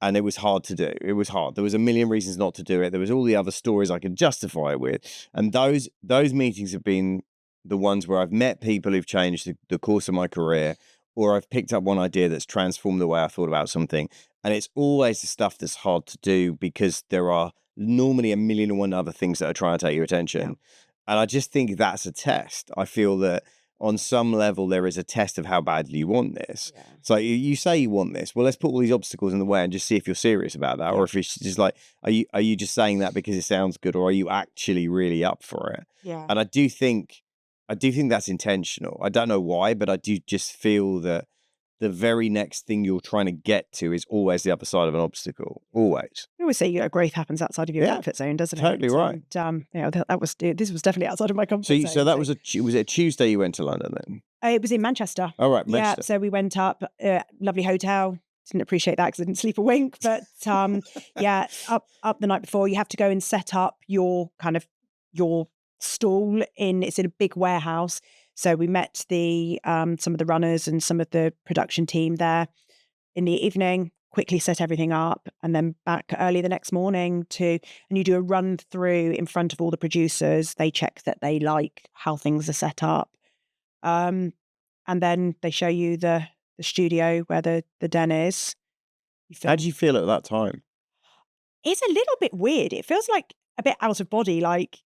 and it was hard to do. It was hard. There was a million reasons not to do it. There was all the other stories I could justify it with. And those meetings have been the ones where I've met people who've changed the course of my career, or I've picked up one idea that's transformed the way I thought about something. And it's always the stuff that's hard to do because there are normally a million and one other things that are trying to take your attention. Yeah. And I just think that's a test. I feel that on some level there is a test of how badly you want this. Yeah. So you say you want this. Well, let's put all these obstacles in the way and just see if you're serious about that. Yeah. Or if it's just like, are you just saying that because it sounds good, or are you actually really up for it? Yeah. And I do think that's intentional. I don't know why, but I do just feel that the very next thing you're trying to get to is always the other side of an obstacle. Always. I always say growth happens outside of your comfort zone, doesn't it? Totally right. And, this was definitely outside of my comfort zone. So that was was it a Tuesday you went to London then? It was in Manchester. Oh, right, Manchester. Yeah, so we went up, lovely hotel. Didn't appreciate that because I didn't sleep a wink. But up the night before, you have to go and set up your stall it's in a big warehouse. So we met some of the runners and some of the production team there in the evening, quickly set everything up, and then back early the next morning and you do a run through in front of all the producers. They check that they like how things are set up. And then they show you the studio where the den is. How did you feel at that time? It's a little bit weird. It feels like a bit out of body. Like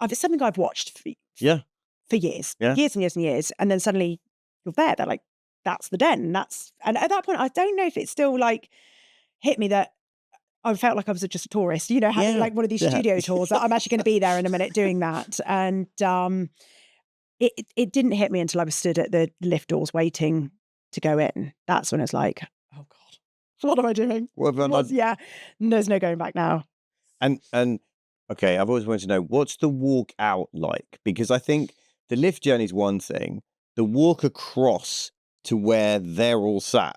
it's something I've watched for years, years and years and years. And then suddenly you're there. They're like, that's the den. And at that point, I don't know if it still like hit me that I felt like I was just a tourist, having like one of these studio tours that I'm actually going to be there in a minute doing that. And it didn't hit me until I was stood at the lift doors waiting to go in. That's when it's like, oh God, what am I doing? There's no going back now. And okay, I've always wanted to know, what's the walk out like? Because I think the lift journey is one thing. The walk across to where they're all sat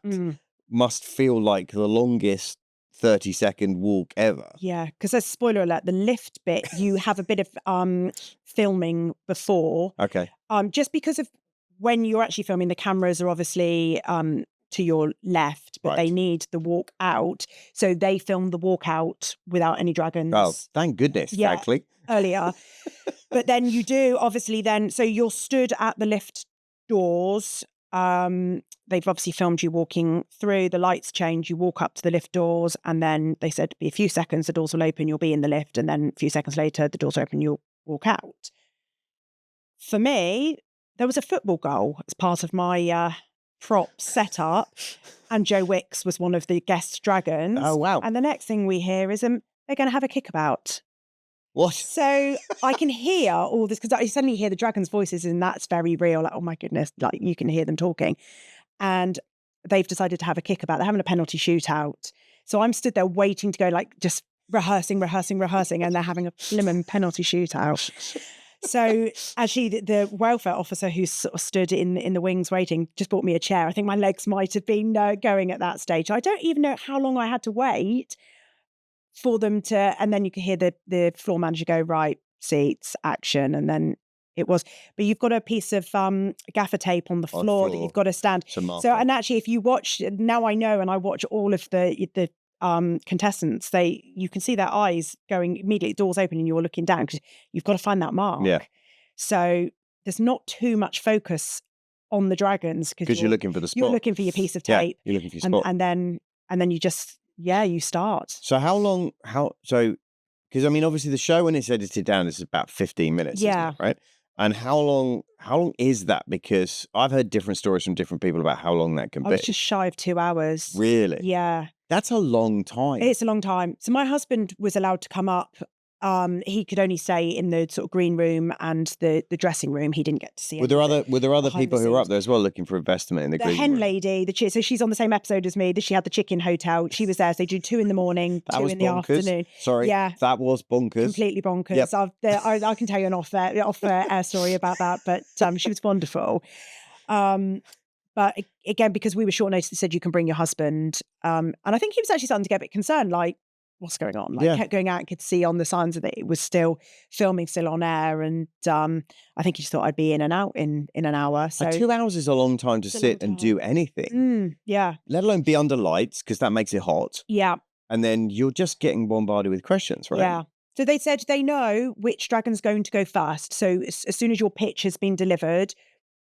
must feel like the longest 30-second walk ever. Yeah, because there's spoiler alert, the lift bit, you have a bit of filming before. Okay. Just because of when you're actually filming, the cameras are obviously to your left, but they need the walk out. So they filmed the walk out without any dragons. Oh, thank goodness, actually. Earlier. But then you do obviously so you're stood at the lift doors. They've obviously filmed you walking through, the lights change, you walk up to the lift doors, and then they said be a few seconds, the doors will open, you'll be in the lift, and then a few seconds later, the doors open, you'll walk out. For me, there was a football goal as part of my prop setup, and Joe Wicks was one of the guest dragons. Oh, wow. And the next thing we hear is they're going to have a kickabout. What? So I can hear all this because I suddenly hear the dragons' voices, and that's very real. Like, oh my goodness, like you can hear them talking. And they've decided to have a kickabout. They're having a penalty shootout. So I'm stood there waiting to go, like just rehearsing, and they're having a blimmin' penalty shootout. So actually the welfare officer who sort of stood in the wings waiting just bought me a chair. I think my legs might have been going at that stage. I don't even know how long I had to wait for them to, and then you could hear the floor manager go, right, seats, action, and then it was. But you've got a piece of gaffer tape on the floor that you've got to stand. So, and actually, if you watch, now I know, and I watch all of the contestants, you can see their eyes going immediately, doors open, and you're looking down because you've got to find that mark. Yeah. So there's not too much focus on the dragons because you're looking for the spot. You're looking for your piece of tape. Yeah, you're looking for your spot, and then you just. Yeah, you start. So because I mean, obviously the show when it's edited down is about 15 minutes, isn't it, right? And how long is that? Because I've heard different stories from different people about how long that can be. It's just shy of 2 hours. Really? Yeah. That's a long time. It's a long time. So my husband was allowed to come up. He could only stay in the sort of green room and the dressing room. He didn't get to see. Were there other people who were up there as well looking for investment in the green room? The hen lady, so she's on the same episode as me. She had the chicken hotel. She was there. So they do 2 in the morning, 2 in the afternoon. Sorry, that was bonkers. Completely bonkers. Yep. I can tell you an off-air story about that, but she was wonderful. But again, because we were short notice, they said you can bring your husband. And I think he was actually starting to get a bit concerned, like, what's going on? Like, kept going out and could see on the signs that it was still filming, still on air. And I think he just thought I'd be in and out in an hour. So 2 hours is a long time to sit and do anything. Yeah. Let alone be under lights, because that makes it hot. Yeah. And then you're just getting bombarded with questions, right? Yeah. So they said they know which dragon's going to go first. So as soon as your pitch has been delivered,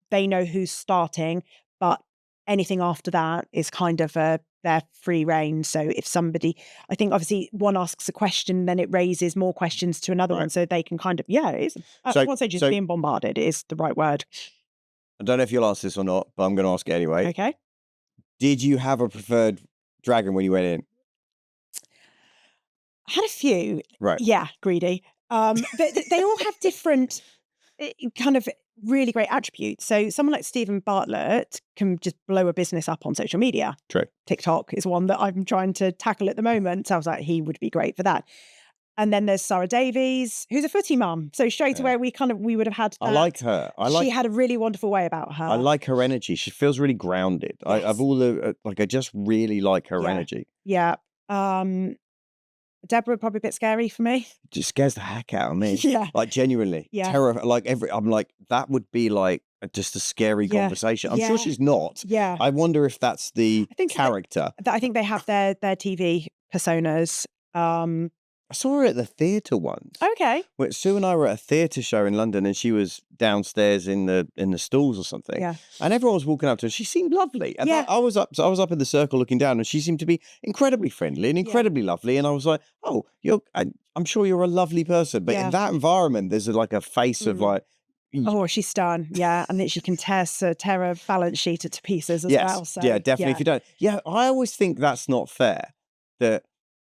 they know who's starting. But anything after that is kind of their free reign. So if somebody, I think obviously one asks a question, then it raises more questions to another one. So they can kind of, I won't say just being bombarded is the right word. I don't know if you'll ask this or not, but I'm going to ask it anyway. Okay. Did you have a preferred dragon when you went in? I had a few. Right. Yeah, greedy. But they all have different kind of really great attributes. So someone like Stephen Bartlett can just blow a business up on social media. True. TikTok is one that I'm trying to tackle at the moment. So I was like, he would be great for that. And then there's Sarah Davies, who's a footy mum. So straight away, we would have had that. I like her. She had a really wonderful way about her. I like her energy. She feels really grounded. Yes. I've all the I just really like her energy. Yeah. Deborah, probably a bit scary for me. Just scares the heck out of me. Yeah. Like genuinely. Yeah. Terror. I'm like, that would be like just a scary conversation. I'm sure she's not. Yeah. I wonder if that's the character. I think they have their TV personas. I saw her at the theatre once. Okay. Well, Sue and I were at a theatre show in London, and she was downstairs in the stalls or something. Yeah. And everyone was walking up to her. She seemed lovely. And Yeah. I was up in the circle looking down, and she seemed to be incredibly friendly and incredibly lovely. And I was like, oh, I'm sure you're a lovely person. But in that environment, there's like a face of like, oh, she's stunned. Yeah. And that she can tear a balance sheet to pieces as well. So, yeah, definitely. If you don't. Yeah, I always think that's not fair. That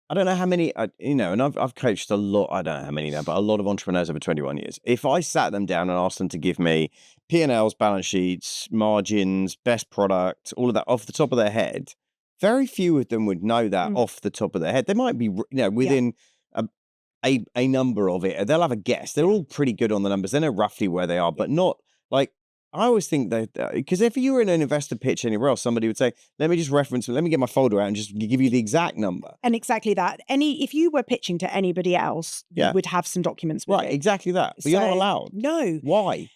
I don't know how many, and I've coached a lot, I don't know how many now, but a lot of entrepreneurs over 21 years. If I sat them down and asked them to give me P&Ls, balance sheets, margins, best product, all of that off the top of their head, very few of them would know that off the top of their head. They might be, within a number of it. They'll have a guess. They're all pretty good on the numbers. They know roughly where they are, but not like, I always think that, because if you were in an investor pitch anywhere else, somebody would say, let me just reference, let me get my folder out and just give you the exact number. And exactly that. If you were pitching to anybody else, you would have some documents with Right, it. exactly that. But you're not allowed. No. Why?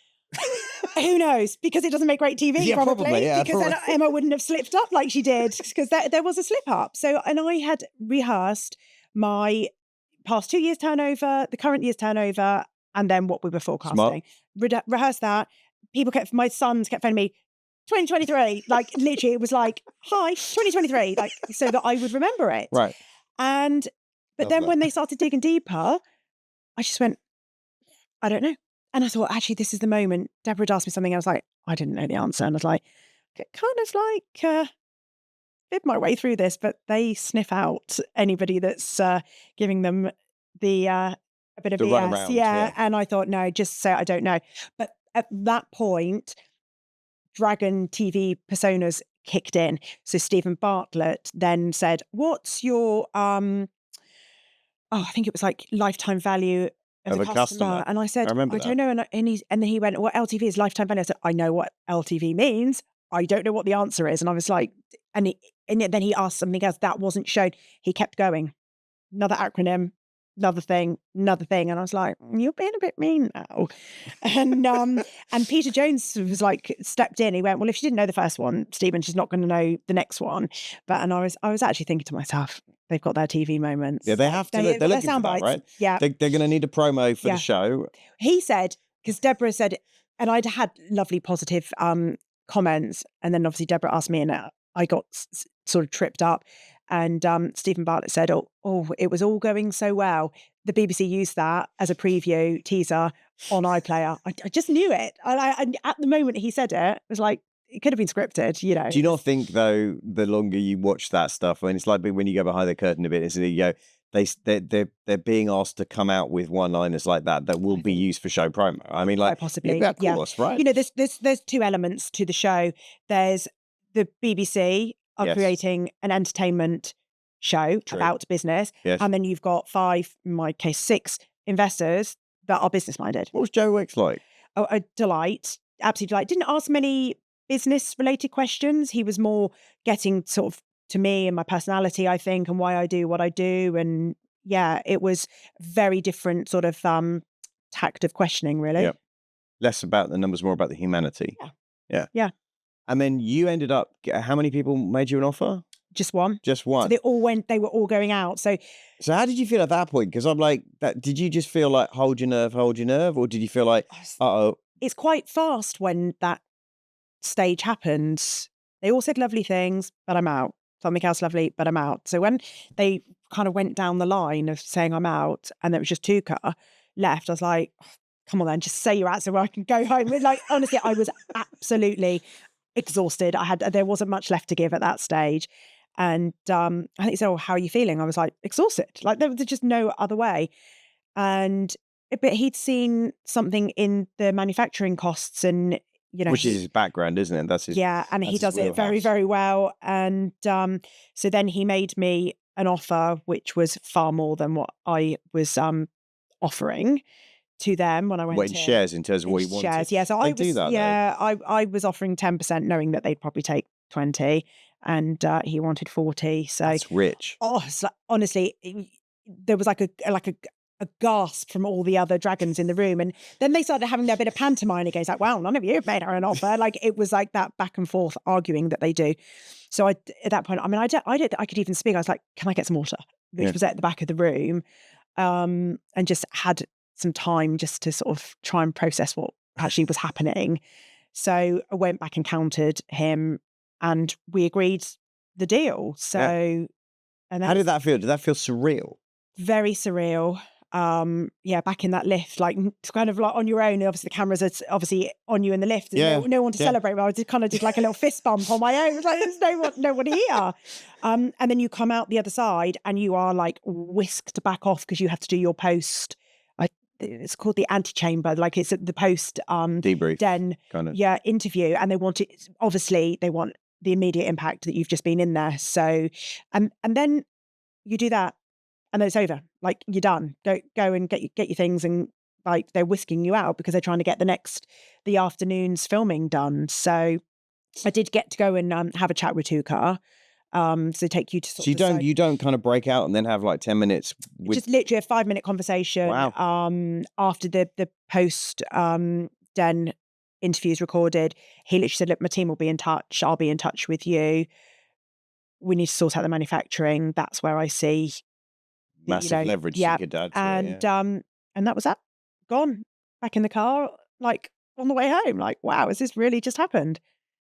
Who knows? Because it doesn't make great TV, probably. Yeah, because then Emma wouldn't have slipped up like she did, because there was a slip up. So, and I had rehearsed my past 2 years turnover, the current year's turnover, and then what we were forecasting. Rehearsed that. My sons kept phoning me, 2023. Like, literally, it was like, hi, 2023. Like, so that I would remember it. Right. But then when they started digging deeper, I just went, I don't know. And I thought, actually, this is the moment. Deborah had asked me something. I was like, I didn't know the answer. And I was like, kind of like, bid my way through this, but they sniff out anybody that's giving them the a bit of the BS. runaround, Yeah. And I thought, no, just say I don't know. But at that point, Dragon TV personas kicked in. So Stephen Bartlett then said, what's your I think it was like lifetime value of a customer. And I said, I don't know. And then he went, well, LTV is lifetime value. I said, I know what LTV means. I don't know what the answer is. And I was like, and then he asked something else that wasn't shown. He kept going. Another acronym, another thing. And I was like, you're being a bit mean now. And Peter Jones was like, stepped in. He went, well, if she didn't know the first one, Stephen, she's not going to know the next one. And I was actually thinking to myself, they've got their TV moments. Yeah, they have to. They're looking for that, right? Yeah. They're going to need a promo for the show. He said, because Deborah said, and I'd had lovely positive comments. And then obviously Deborah asked me and I got sort of tripped up. And Stephen Bartlett said, oh, it was all going so well. The BBC used that as a preview teaser on iPlayer. I just knew it. And at the moment he said it, it was like, it could have been scripted, you know. Do you not think, though, the longer you watch that stuff, it's like when you go behind the curtain a bit, it's, they're being asked to come out with one-liners like that will be used for show promo. I mean, like, quite possibly, yeah, of course, right? You know, there's two elements to the show. There's the BBC are creating an entertainment show about business, and then you've got 5, in my case 6 investors that are business-minded. What was Joe Wicks like? Oh, a delight, absolute delight. Didn't ask many business-related questions. He was more getting sort of to me and my personality, I think, and why I do what I do. And yeah, it was very different sort of tact of questioning, really. Yeah. Less about the numbers, more about the humanity. Yeah. And then you ended up, how many people made you an offer? Just one. Just one. So they were all going out. So how did you feel at that point? Because I'm like, did you just feel like hold your nerve? Or did you feel like, uh-oh? It's quite fast when that stage happens. They all said lovely things, but I'm out. Something else lovely, but I'm out. So when they kind of went down the line of saying I'm out, and there was just Touker left, I was like, oh, come on then, just say you're out so I can go home. Like, honestly, I was absolutely exhausted. There wasn't much left to give at that stage. And I think he said, oh, how are you feeling? I was like, exhausted. Like, there was just no other way. And but he'd seen something in the manufacturing costs, and which is his background, isn't it? That's his. Yeah, and he does it very, wheelhouse. very well. And so then he made me an offer which was far more than what I was offering to them when I went in shares, in terms of what he wanted. Shares, yeah. So I was, I was offering 10%, knowing that they'd probably take 20, and he wanted 40. So that's rich. Oh, it's like, honestly, there was like a gasp from all the other dragons in the room, and then they started having their bit of pantomime again. It's like, wow, none of you have made her an offer. Like, it was like that back and forth arguing that they do. So at that point, I mean, I could even speak. I was like, can I get some water? Which was at the back of the room, and just had some time just to sort of try and process what actually was happening. So I went back and countered him, and we agreed the deal. So, and how did that feel? Did that feel surreal? Very surreal. Back in that lift, like kind of like on your own. Obviously, the cameras are obviously on you in the lift. And no one to celebrate. But I just kind of did like a little fist bump on my own. It was like, there's no one here. And then you come out the other side, and you are like whisked back off because you have to do your post. It's called the antechamber, like it's the post debrief den kind of interview, and they want the immediate impact that you've just been in there. So, and then you do that, and then it's over. Like, you're done. Go and get your things, and like they're whisking you out because they're trying to get the afternoon's filming done. So I did get to go and have a chat with Touker. So take you to sort of you don't kind of break out and then have like 10 minutes with just literally a 5-minute conversation. Wow. After the post den interviews recorded, he literally said, look, my team will be in touch. I'll be in touch with you. We need to sort out the manufacturing. That's where I see massive leverage you could add to and that was that. Gone. Back in the car, like on the way home, like, wow, has this really just happened?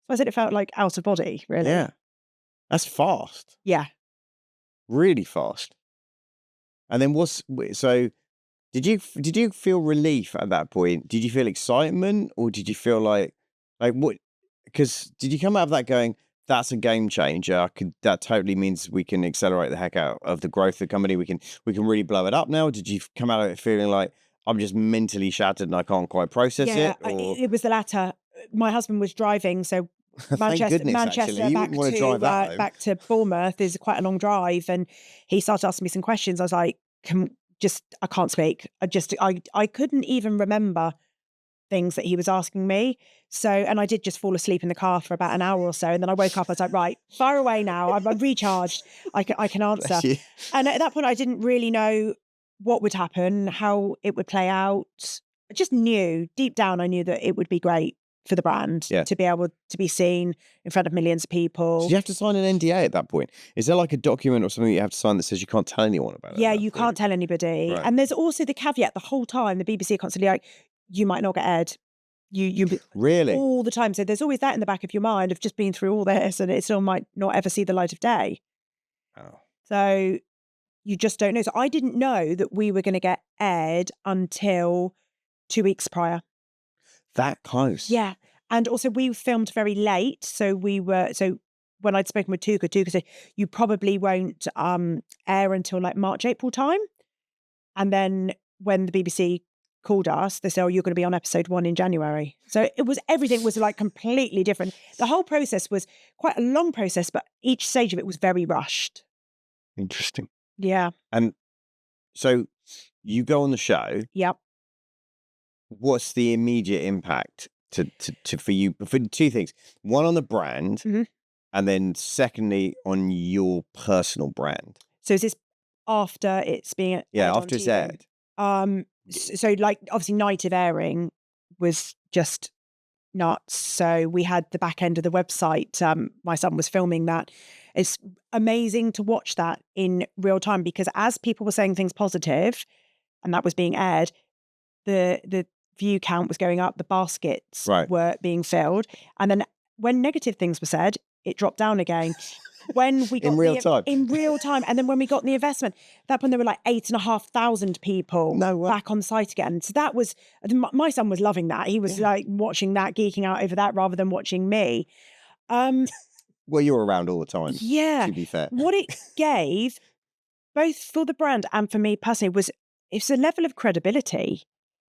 So I said it felt like out of body, really. Yeah. That's fast. Yeah. Really fast. And then did you feel relief at that point? Did you feel excitement, or did you feel like what? Because did you come out of that going, that's a game changer? That totally means we can accelerate the heck out of the growth of the company. We can really blow it up now. Did you come out of it feeling like, I'm just mentally shattered and I can't quite process it? Or... It was the latter. My husband was driving, so Manchester back to Bournemouth is quite a long drive, and he started asking me some questions. I was like, I can't speak. I couldn't even remember things that he was asking me. So, and I did just fall asleep in the car for about an hour or so, and then I woke up. I was like, right, fire away now. I'm recharged. I can answer. And at that point, I didn't really know what would happen, how it would play out. I just knew deep down, I knew that it would be great for the brand to be able to be seen in front of millions of people. So you have to sign an NDA at that point. Is there like a document or something you have to sign that says you can't tell anyone about it? Yeah, you can't tell anybody. Right. And there's also the caveat the whole time, the BBC are constantly like, you might not get aired. You really? All the time. So there's always that in the back of your mind of just being through all this, and it still might not ever see the light of day. Oh. So you just don't know. So I didn't know that we were going to get aired until 2 weeks prior. That close? Yeah. And also we filmed very late. So when I'd spoken with Touker said, you probably won't air until like March, April time. And then when the BBC called us, they said, oh, you're going to be on episode 1 in January. So everything was like completely different. The whole process was quite a long process, but each stage of it was very rushed. Interesting. Yeah. And so you go on the show. Yep. What's the immediate impact for you, for 2 things? One, on the brand, and then secondly on your personal brand. So is this after it's being after it's aired? So like obviously night of airing was just nuts. So we had the back end of the website. My son was filming that. It's amazing to watch that in real time, because as people were saying things positive and that was being aired, the view count was going up, the baskets were being filled. And then when negative things were said, it dropped down again. When we got in real time. And then when we got the investment, at that point there were like 8,500 people back on site again. So that was, my son was loving that. He was like watching that, geeking out over that rather than watching me. Well, you're around all the time. Yeah. To be fair. What it gave, both for the brand and for me personally, was it's a level of credibility.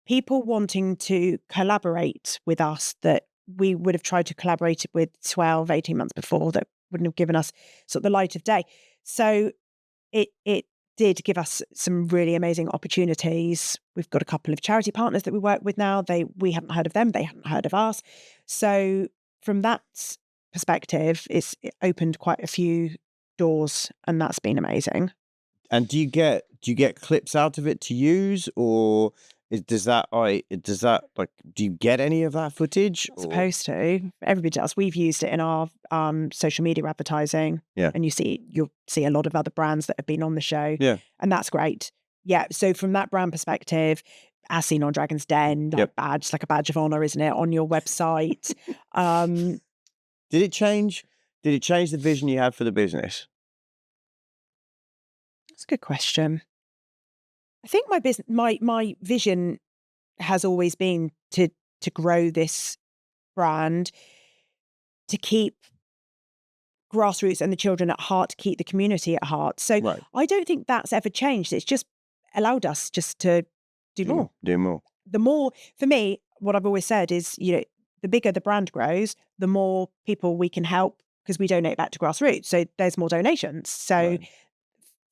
people wanting to collaborate with us that we would have tried to collaborate with 12, 18 months before that wouldn't have given us sort of the light of day. So it did give us some really amazing opportunities. We've got a couple of charity partners that we work with now. We hadn't heard of them. They hadn't heard of us. So from that perspective, it opened quite a few doors, and that's been amazing. And do you get clips out of it to use, or does that like, do you get any of that footage? Not supposed to. Everybody does. We've used it in our social media advertising. Yeah. And you'll see a lot of other brands that have been on the show. Yeah. And that's great. Yeah. So from that brand perspective, as seen on Dragon's Den, badge, like a badge of honor, isn't it, on your website? Did it change the vision you had for the business? That's a good question. I think my vision has always been to grow this brand, to keep Grassroots and the children at heart, to keep the community at heart. So Right. I don't think that's ever changed. It's just allowed us just to do more. Do more. The more, for me, what I've always said is, the bigger the brand grows, the more people we can help because we donate back to Grassroots. So there's more donations. So Right.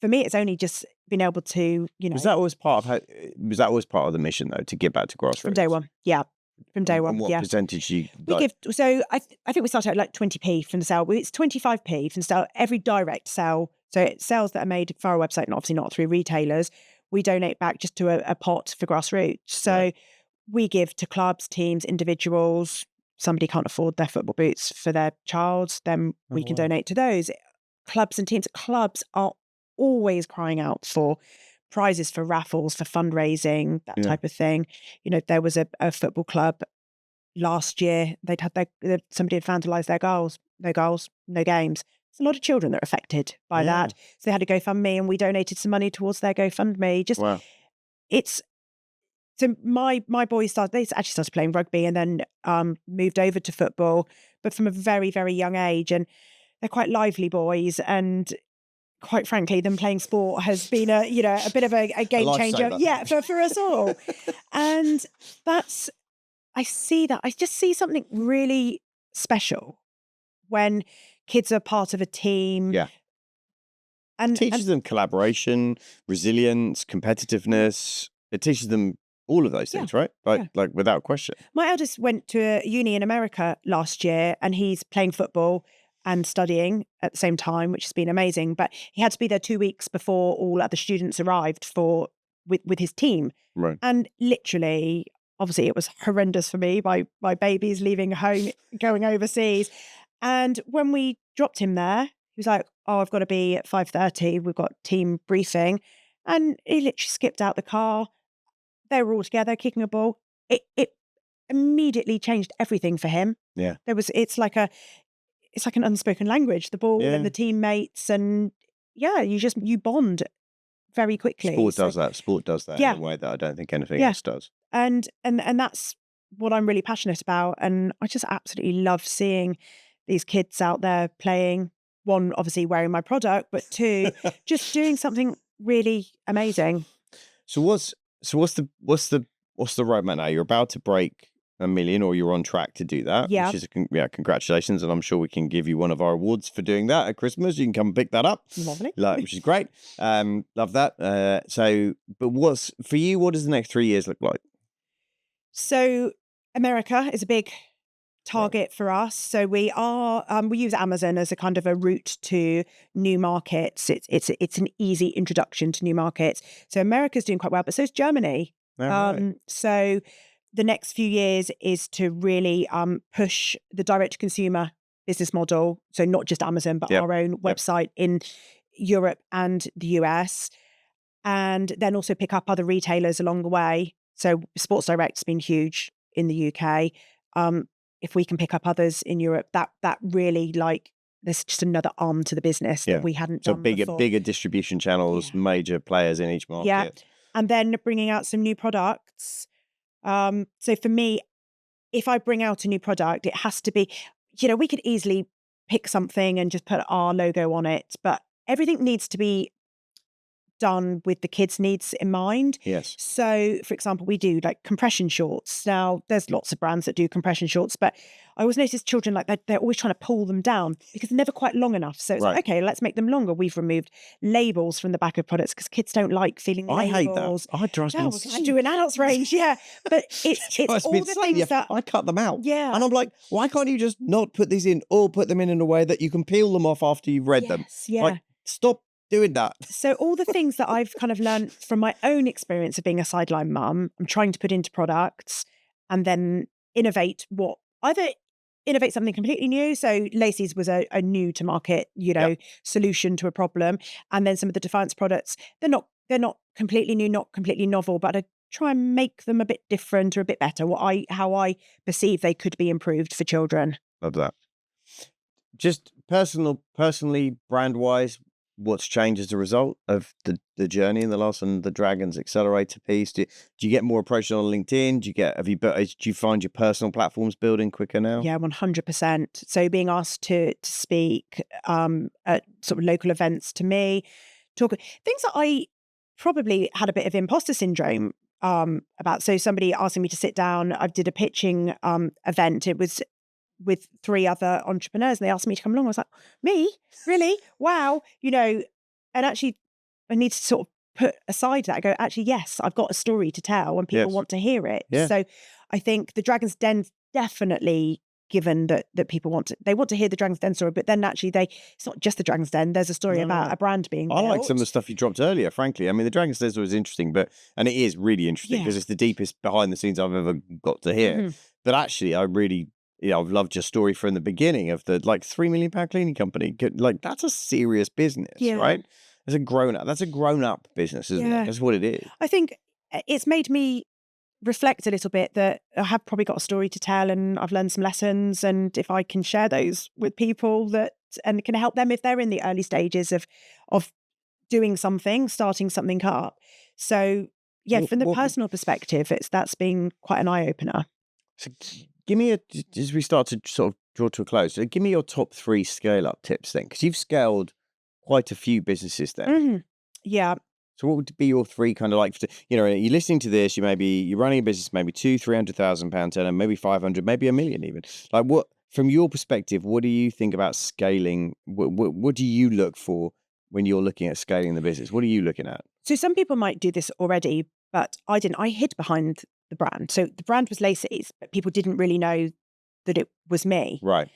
for me, it's only just been able to, Was that always part of the mission though, to give back to Grassroots? from day one. Yeah. From day one. And what Yeah. percentage We give, so I think we started at like 20p from the sale. It's 25p from the sale. Every direct sale, so sales that are made for our website and obviously not through retailers, we donate back just to a pot for Grassroots. So we give to clubs, teams, individuals. Somebody can't afford their football boots for their child, then we can donate to those. Clubs and teams. Clubs are always crying out for prizes, for raffles, for fundraising, that type of thing. There was a football club last year. They'd had somebody had vandalised their goals, no games. There's a lot of children that are affected by that. So they had a GoFundMe, and we donated some money towards their GoFundMe. So my boys actually started playing rugby and then moved over to football, but from a very, very young age. And they're quite lively boys, and quite frankly, them playing sport has been a bit of a game changer. Yeah, for us all. And I just see something really special when kids are part of a team. Yeah. And teaches them collaboration, resilience, competitiveness. It teaches them all of those things, right? Like without question. My eldest went to a uni in America last year, and he's playing football and studying at the same time, which has been amazing. But he had to be there 2 weeks before all other students arrived with his team. Right. And literally, obviously, it was horrendous for me. My baby's leaving home, going overseas. And when we dropped him there, he was like, "Oh, I've got to be at 5:30. We've got team briefing." And he literally skipped out the car. They were all together kicking a ball. It immediately changed everything for him. Yeah. It's like an unspoken language, the ball and the teammates, and you bond very quickly. Sport does that in a way that I don't think anything else does. And that's what I'm really passionate about. And I just absolutely love seeing these kids out there playing, one, obviously wearing my product, but two, just doing something really amazing. So what's the roadmap now? You're about to break 1 million, or you're on track to do that. Yeah. Which is congratulations, and I'm sure we can give you one of our awards for doing that at Christmas. You can come and pick that up. Lovely. Which is great. Love that. But for you, what does the next 3 years look like? So America is a big target for us. So we use Amazon as a kind of a route to new markets. It's an easy introduction to new markets. So America's doing quite well, but so is Germany. Right. So the next few years is to really push the direct to consumer business model. So not just Amazon, but our own website in Europe and the US, and then also pick up other retailers along the way. So Sports Direct's been huge in the UK. If we can pick up others in Europe, that really, there's just another arm to the business that we hadn't done before. So bigger distribution channels, major players in each market. Yeah, and then bringing out some new products. So for me, if I bring out a new product, it has to be, we could easily pick something and just put our logo on it, but everything needs to be done with the kids' needs in mind. Yes. So, for example, we do like compression shorts. Now, there's lots of brands that do compression shorts, but I always notice children like they're always trying to pull them down because they're never quite long enough. So it's like, okay, let's make them longer. We've removed labels from the back of products because kids don't like feeling labels. I hate that. I drives me insane. I do an adults range, yeah. But it's all the things that I cut them out. Yeah. And I'm like, why can't you just not put these in or put them in a way that you can peel them off after you've read them? Yeah. Like, stop doing that. So all the things that I've kind of learned from my own experience of being a sideline mum, I'm trying to put into products and then innovate something completely new. So Laceeze was a new to market, solution to a problem. And then some of the Defiance products, they're not completely new, not completely novel, but I try and make them a bit different or a bit better, how I perceive they could be improved for children. Love that. Just personally, brand-wise, what's changed as a result of the journey in the last one, the Dragons Accelerator piece? Do you get more approached on LinkedIn? Do you find your personal platforms building quicker now? Yeah, 100%. So being asked to speak at sort of local events to me, things that I probably had a bit of imposter syndrome about. So somebody asking me to sit down, I did a pitching event. It was with 3 other entrepreneurs and they asked me to come along. I was like, me? Really? Wow. And actually I need to sort of put aside that. I go, actually, yes, I've got a story to tell and people want to hear it. Yeah. So I think the Dragon's Den definitely given that people want to hear the Dragon's Den story, but then actually it's not just the Dragon's Den. There's a story about a brand being built. I like some of the stuff you dropped earlier, frankly. I mean, the Dragon's Den was interesting, and it is really interesting because it's the deepest behind the scenes I've ever got to hear. Mm-hmm. But actually, I really... I've loved your story from the beginning of the £3 million cleaning company. Like, that's a serious business, right? That's a grown up business, isn't it? That's what it is. I think it's made me reflect a little bit that I have probably got a story to tell and I've learned some lessons. And if I can share those with people and can help them if they're in the early stages of doing something, starting something up. So from the personal perspective, that's been quite an eye opener. So give me as we start to sort of draw to a close, so give me your top 3 scale-up tips then, because you've scaled quite a few businesses then. Mm-hmm. Yeah. So what would be your 3 kind of like, you're listening to this, you're running a business, maybe £200,000-300,000 turnover, maybe 500, maybe $1 million even. Like, what, from your perspective, what do you think about scaling? What do you look for when you're looking at scaling the business? What are you looking at? So some people might do this already, but I didn't. I hid behind the brand. So the brand was Laceeze, but people didn't really know that it was me. Right.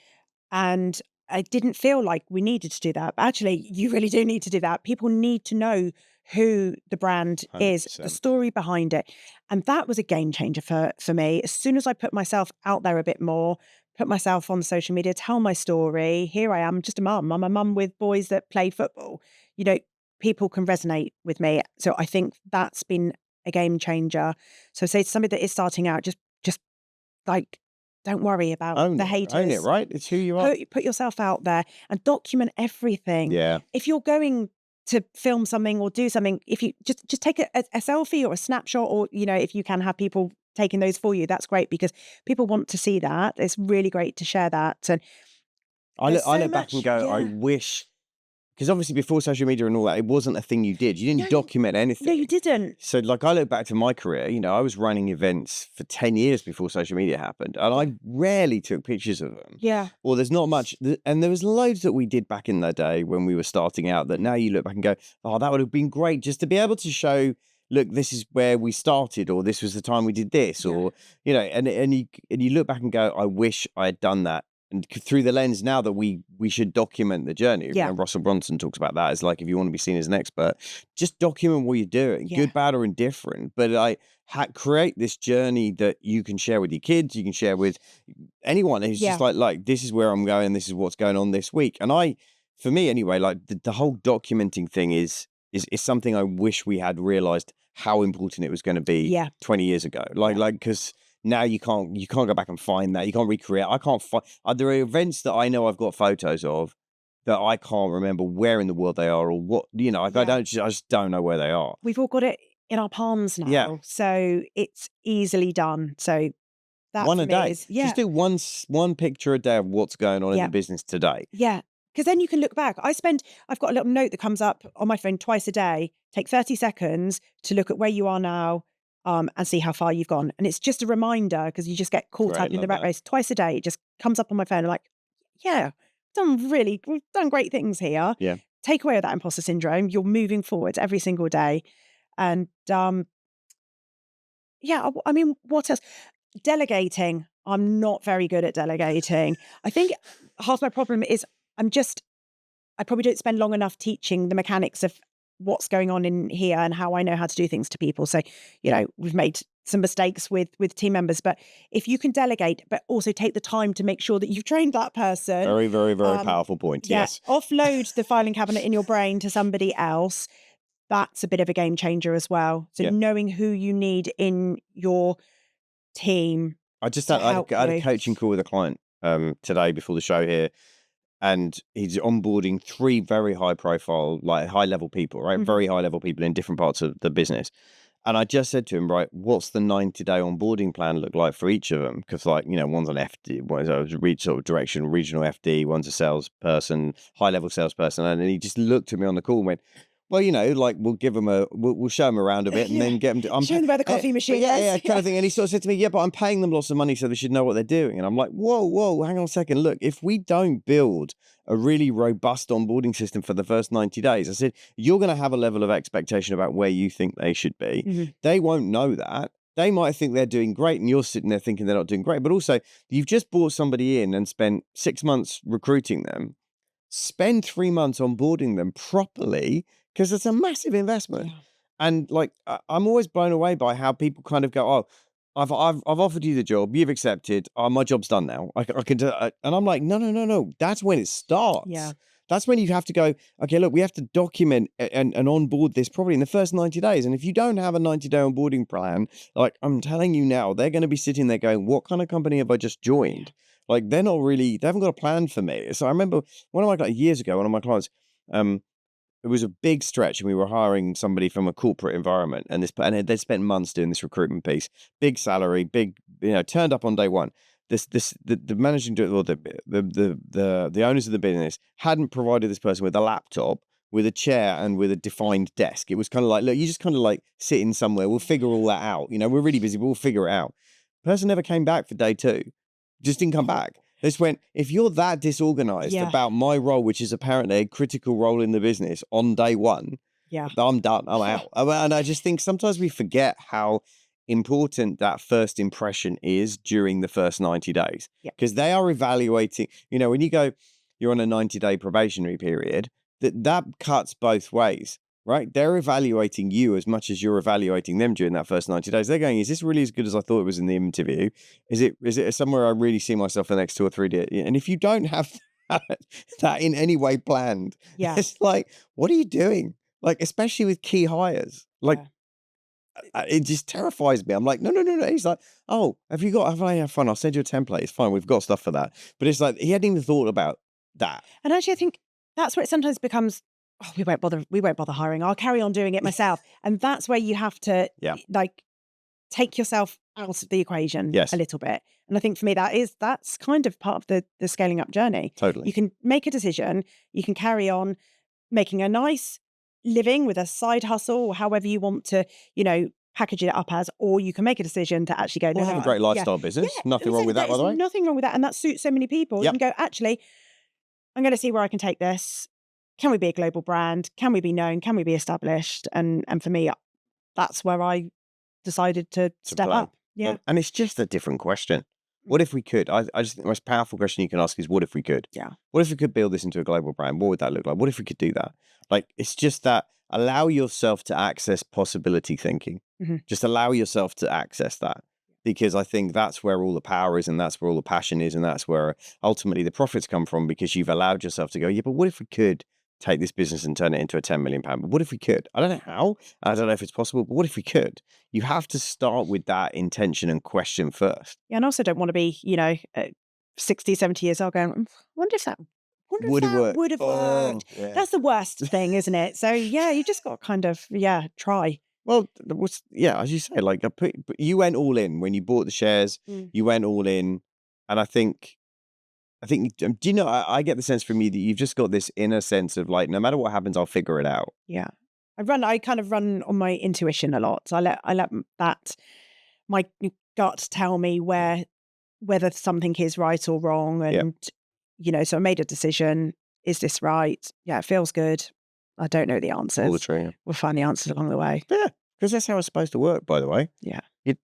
And I didn't feel like we needed to do that. But actually, you really do need to do that. People need to know who the brand 100%. Is, the story behind it. And that was a game changer for me. As soon as I put myself out there a bit more, put myself on social media, tell my story, here I am, just a mum. I'm a mum with boys that play football. People can resonate with me. So I think that's been a game changer. So say to somebody that is starting out, just like, don't worry about the haters. Own it, right? It's who you are. Put yourself out there and document everything. Yeah. If you're going to film something or do something, if you just take a selfie or a snapshot, or if you can have people taking those for you, that's great because people want to see that. It's really great to share that. And I look back and go, I wish. Because obviously before social media and all that, it wasn't a thing you did. You didn't document anything. No, you didn't. So I look back to my career, I was running events for 10 years before social media happened. And I rarely took pictures of them. Yeah. Or there's not much. And there was loads that we did back in the day when we were starting out that now you look back and go, oh, that would have been great just to be able to show, look, this is where we started, or this was the time we did this, or, and you look back and go, I wish I had done that. And through the lens now that we should document the journey. Yeah. And Russell Brunson talks about that as like, if you want to be seen as an expert, just document what you're doing, good, bad, or indifferent. But create this journey that you can share with your kids, you can share with anyone. It's just like, this is where I'm going, this is what's going on this week. And for me anyway, like the whole documenting thing is something I wish we had realized how important it was going to be 20 years ago. Because now you can't go back and find that. You can't recreate. I can't find. There are events that I know I've got photos of that I can't remember where in the world they are or what. I just don't know where they are. We've all got it in our palms now, so it's easily done. So that one a day. Is, just do one picture a day of what's going on in the business today. Yeah, because then you can look back. I've got a little note that comes up on my phone twice a day. take 30 seconds to look at where you are now and see how far you've gone. And it's just a reminder, because you just get caught up in the rat race twice a day. It just comes up on my phone. I'm like, yeah, we've done great things here. Yeah. Take away that imposter syndrome. You're moving forward every single day. And yeah, I mean, what else? Delegating. I'm not very good at delegating. I think half my problem is I probably don't spend long enough teaching the mechanics of what's going on in here and how I know how to do things to people. So, we've made some mistakes with team members, but if you can delegate, but also take the time to make sure that you've trained that person. Very, very, very powerful point. Yeah, yes. Offload the filing cabinet in your brain to somebody else. That's a bit of a game changer as well. So knowing who you need in your team. I had a coaching call with a client today before the show here, and he's onboarding 3 very high profile, like high level people, right? Very high level people in different parts of the business. And I just said to him, right, what's the 90-day onboarding plan look like for each of them? Because one's an FD, one's a sort of direction, regional FD, one's a salesperson, high level salesperson. And he just looked at me on the call and went, well, we'll give them we'll show them around a bit and then get them to... Show them where the coffee machine is. Yeah, kind of thing. And he sort of said to me, yeah, but I'm paying them lots of money so they should know what they're doing. And I'm like, whoa, hang on a second. Look, if we don't build a really robust onboarding system for the first 90 days, I said, you're going to have a level of expectation about where you think they should be. They won't know that. They might think they're doing great and you're sitting there thinking they're not doing great. But also, you've just brought somebody in and spent 6 months recruiting them. Spend 3 months onboarding them properly, because it's a massive investment. Yeah. And I'm always blown away by how people kind of go, oh, I've offered you the job, you've accepted, my job's done now. I can do it. And I'm like, no. That's when it starts. Yeah. That's when you have to go, okay, look, we have to document and onboard this probably in the first 90 days. And if you don't have a 90-day onboarding plan, I'm telling you now, they're going to be sitting there going, what kind of company have I just joined? They haven't got a plan for me. So I remember years ago, one of my clients, it was a big stretch, and we were hiring somebody from a corporate environment, and they'd spent months doing this recruitment piece, big salary, turned up on day one. The managing director, the owners of the business hadn't provided this person with a laptop, with a chair, and with a defined desk. It was kind of like, look, you just kind of sit in somewhere. We'll figure all that out. We're really busy, but we'll figure it out. The person never came back for day 2. Just didn't come back. This went, if you're that disorganized about my role, which is apparently a critical role in the business on day 1, I'm done. I'm out. And I just think sometimes we forget how important that first impression is during the first 90 days. Because they are evaluating, when you go, you're on a 90-day probationary period, that cuts both ways. Right? They're evaluating you as much as you're evaluating them during that first 90 days. They're going, is this really as good as I thought it was in the interview? Is it somewhere I really see myself for the next 2 or 3 days? And if you don't have that in any way planned, it's like, what are you doing? Especially with key hires. It just terrifies me. I'm like, no. He's like, oh, have I had fun? I'll send you a template. It's fine. We've got stuff for that. But it's like, he hadn't even thought about that. And actually, I think that's where it sometimes becomes, oh, we won't bother hiring. I'll carry on doing it myself. And that's where you have to take yourself out of the equation a little bit. And I think for me, that's kind of part of the scaling up journey. Totally. You can make a decision, you can carry on making a nice living with a side hustle, or however you want to, package it up as, or you can make a decision to actually go, have a great lifestyle business. Nothing wrong with that, by the way. Nothing wrong with that. And that suits so many people. You can go, actually, I'm going to see where I can take this. Can we be a global brand? Can we be known? Can we be established? And for me, that's where I decided to step up. Yeah. And it's just a different question. What if we could? I just think the most powerful question you can ask is, what if we could? Yeah. What if we could build this into a global brand? What would that look like? What if we could do that? It's just that, allow yourself to access possibility thinking. Just allow yourself to access that. Because I think that's where all the power is, and that's where all the passion is, and that's where ultimately the profits come from, because you've allowed yourself to go, yeah, but what if we could take this business and turn it into a £10 million? But what if we could? I don't know how. I don't know if it's possible, but what if we could? You have to start with that intention and question first. Yeah, and I also don't want to be, 60, 70 years old going, wonder if that would have worked. Yeah. That's the worst thing, isn't it? So yeah, you just got to kind of, try. Well, as you say, you went all in when you bought the shares. You went all in, and I think, do you know? I get the sense from you that you've just got this inner sense of no matter what happens, I'll figure it out. Yeah, I kind of run on my intuition a lot. I let that, my gut tell me whether something is right or wrong. And, so I made a decision. Is this right? Yeah, it feels good. I don't know the answers. All the tree. We'll find the answers along the way. Yeah, because that's how it's supposed to work, by the way. Yeah.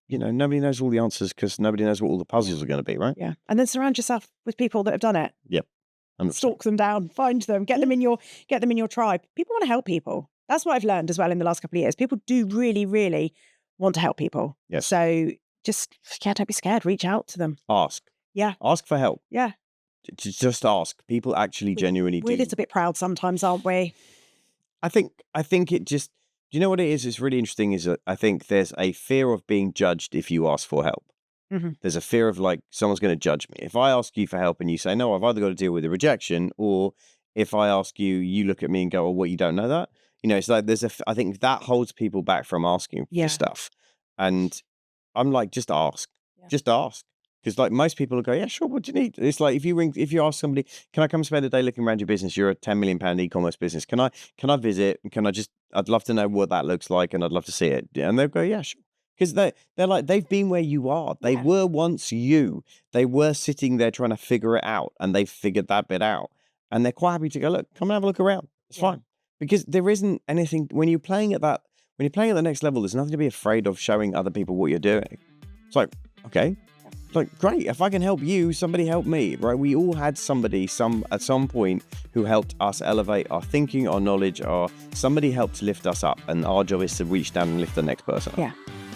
Nobody knows all the answers because nobody knows what all the puzzles are going to be, right? Yeah. And then surround yourself with people that have done it. Yep. 100%. Stalk them down, find them, get them in your tribe. People want to help people. That's what I've learned as well in the last couple of years. People do really, really want to help people. Yes. So just, don't be scared. Reach out to them. Ask. Yeah. Ask for help. Yeah. Just ask. People actually genuinely do. We're a little bit proud sometimes, aren't we? I think it just, do you know what it is? It's really interesting is that I think there's a fear of being judged if you ask for help. Mm-hmm. There's a fear of like, someone's going to judge me. If I ask you for help and you say, no, I've either got to deal with a rejection, or if I ask you, you look at me and go, oh, what, you don't know that? It's like, I think that holds people back from asking for stuff. And I'm like, just ask. Yeah. Just ask. Because like most people will go, yeah, sure, what do you need? It's like if you ask somebody, can I come spend a day looking around your business? You're a £10 million e-commerce business. Can I visit? I'd love to know what that looks like and I'd love to see it. And they'll go, yeah, sure. Because they're like, they've been where you are. They were once you. They were sitting there trying to figure it out and they've figured that bit out. And they're quite happy to go, look, come and have a look around. It's fine. Because there isn't anything, when you're playing at the next level, there's nothing to be afraid of showing other people what you're doing. It's like, okay. Like, great, if I can help you, somebody help me, right? We all had somebody at some point who helped us elevate our thinking, our knowledge, somebody helped lift us up, and our job is to reach down and lift the next person up. Yeah.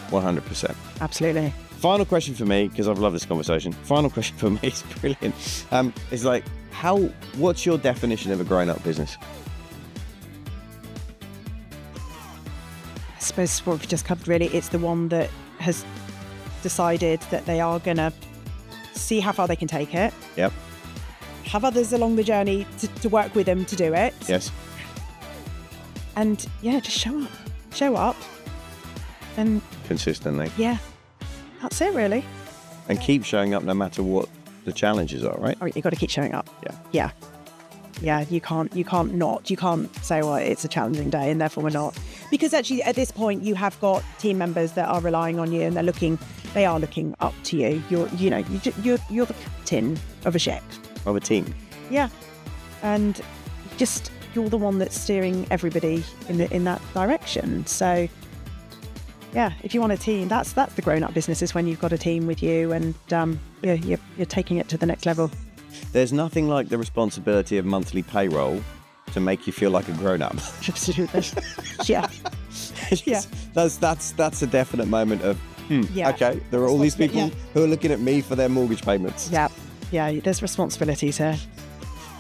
100%. Absolutely. Final question for me, because I've loved this conversation. Final question for me is brilliant. Is like, what's your definition of a grown-up business? I suppose what we've just covered, really, it's the one that has decided that they are going to see how far they can take it. Yep. Have others along the journey to work with them to do it. Yes. And just show up and consistently. Yeah. That's it, really. And keep showing up no matter what the challenges are, right? Oh, you've got to keep showing up. Yeah. Yeah, you can't say, well, it's a challenging day and therefore we're not. Because actually at this point you have got team members that are relying on you and they are looking up to you. You're the captain of a ship. Of a team. Yeah. And you're the one that's steering everybody in that direction. So yeah, if you want a team, that's the grown-up business, is when you've got a team with you and you're taking it to the next level. There's nothing like the responsibility of monthly payroll to make you feel like a grown-up. Absolutely. Yeah. Yeah. That's a definite moment of, okay, there are all these people who are looking at me for their mortgage payments. Yeah. Yeah, there's responsibilities here.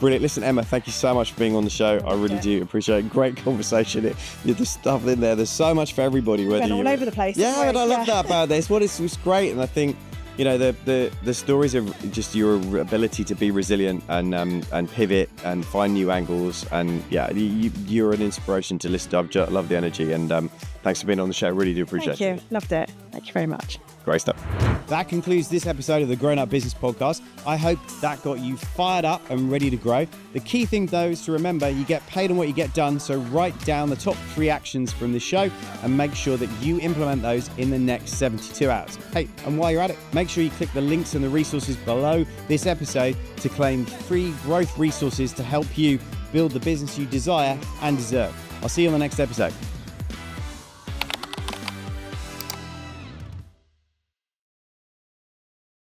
Brilliant. Listen, Emma, thank you so much for being on the show. I really do appreciate it. Great conversation. The stuff in there, there's so much for everybody. Went all over the place. Yeah, and I love that about this. It was great. And I think, the stories of just your ability to be resilient and pivot and find new angles. And you're an inspiration to listen to. I love the energy. And thanks for being on the show. Really do appreciate it. Thank you. Loved it. Thank you very much. Great stuff. That concludes this episode of the Grown Up Business Podcast. I hope that got you fired up and ready to grow. The key thing, though, is to remember you get paid on what you get done. So write down the top 3 actions from this show and make sure that you implement those in the next 72 hours. Hey, and while you're at it, make sure you click the links and the resources below this episode to claim free growth resources to help you build the business you desire and deserve. I'll see you on the next episode.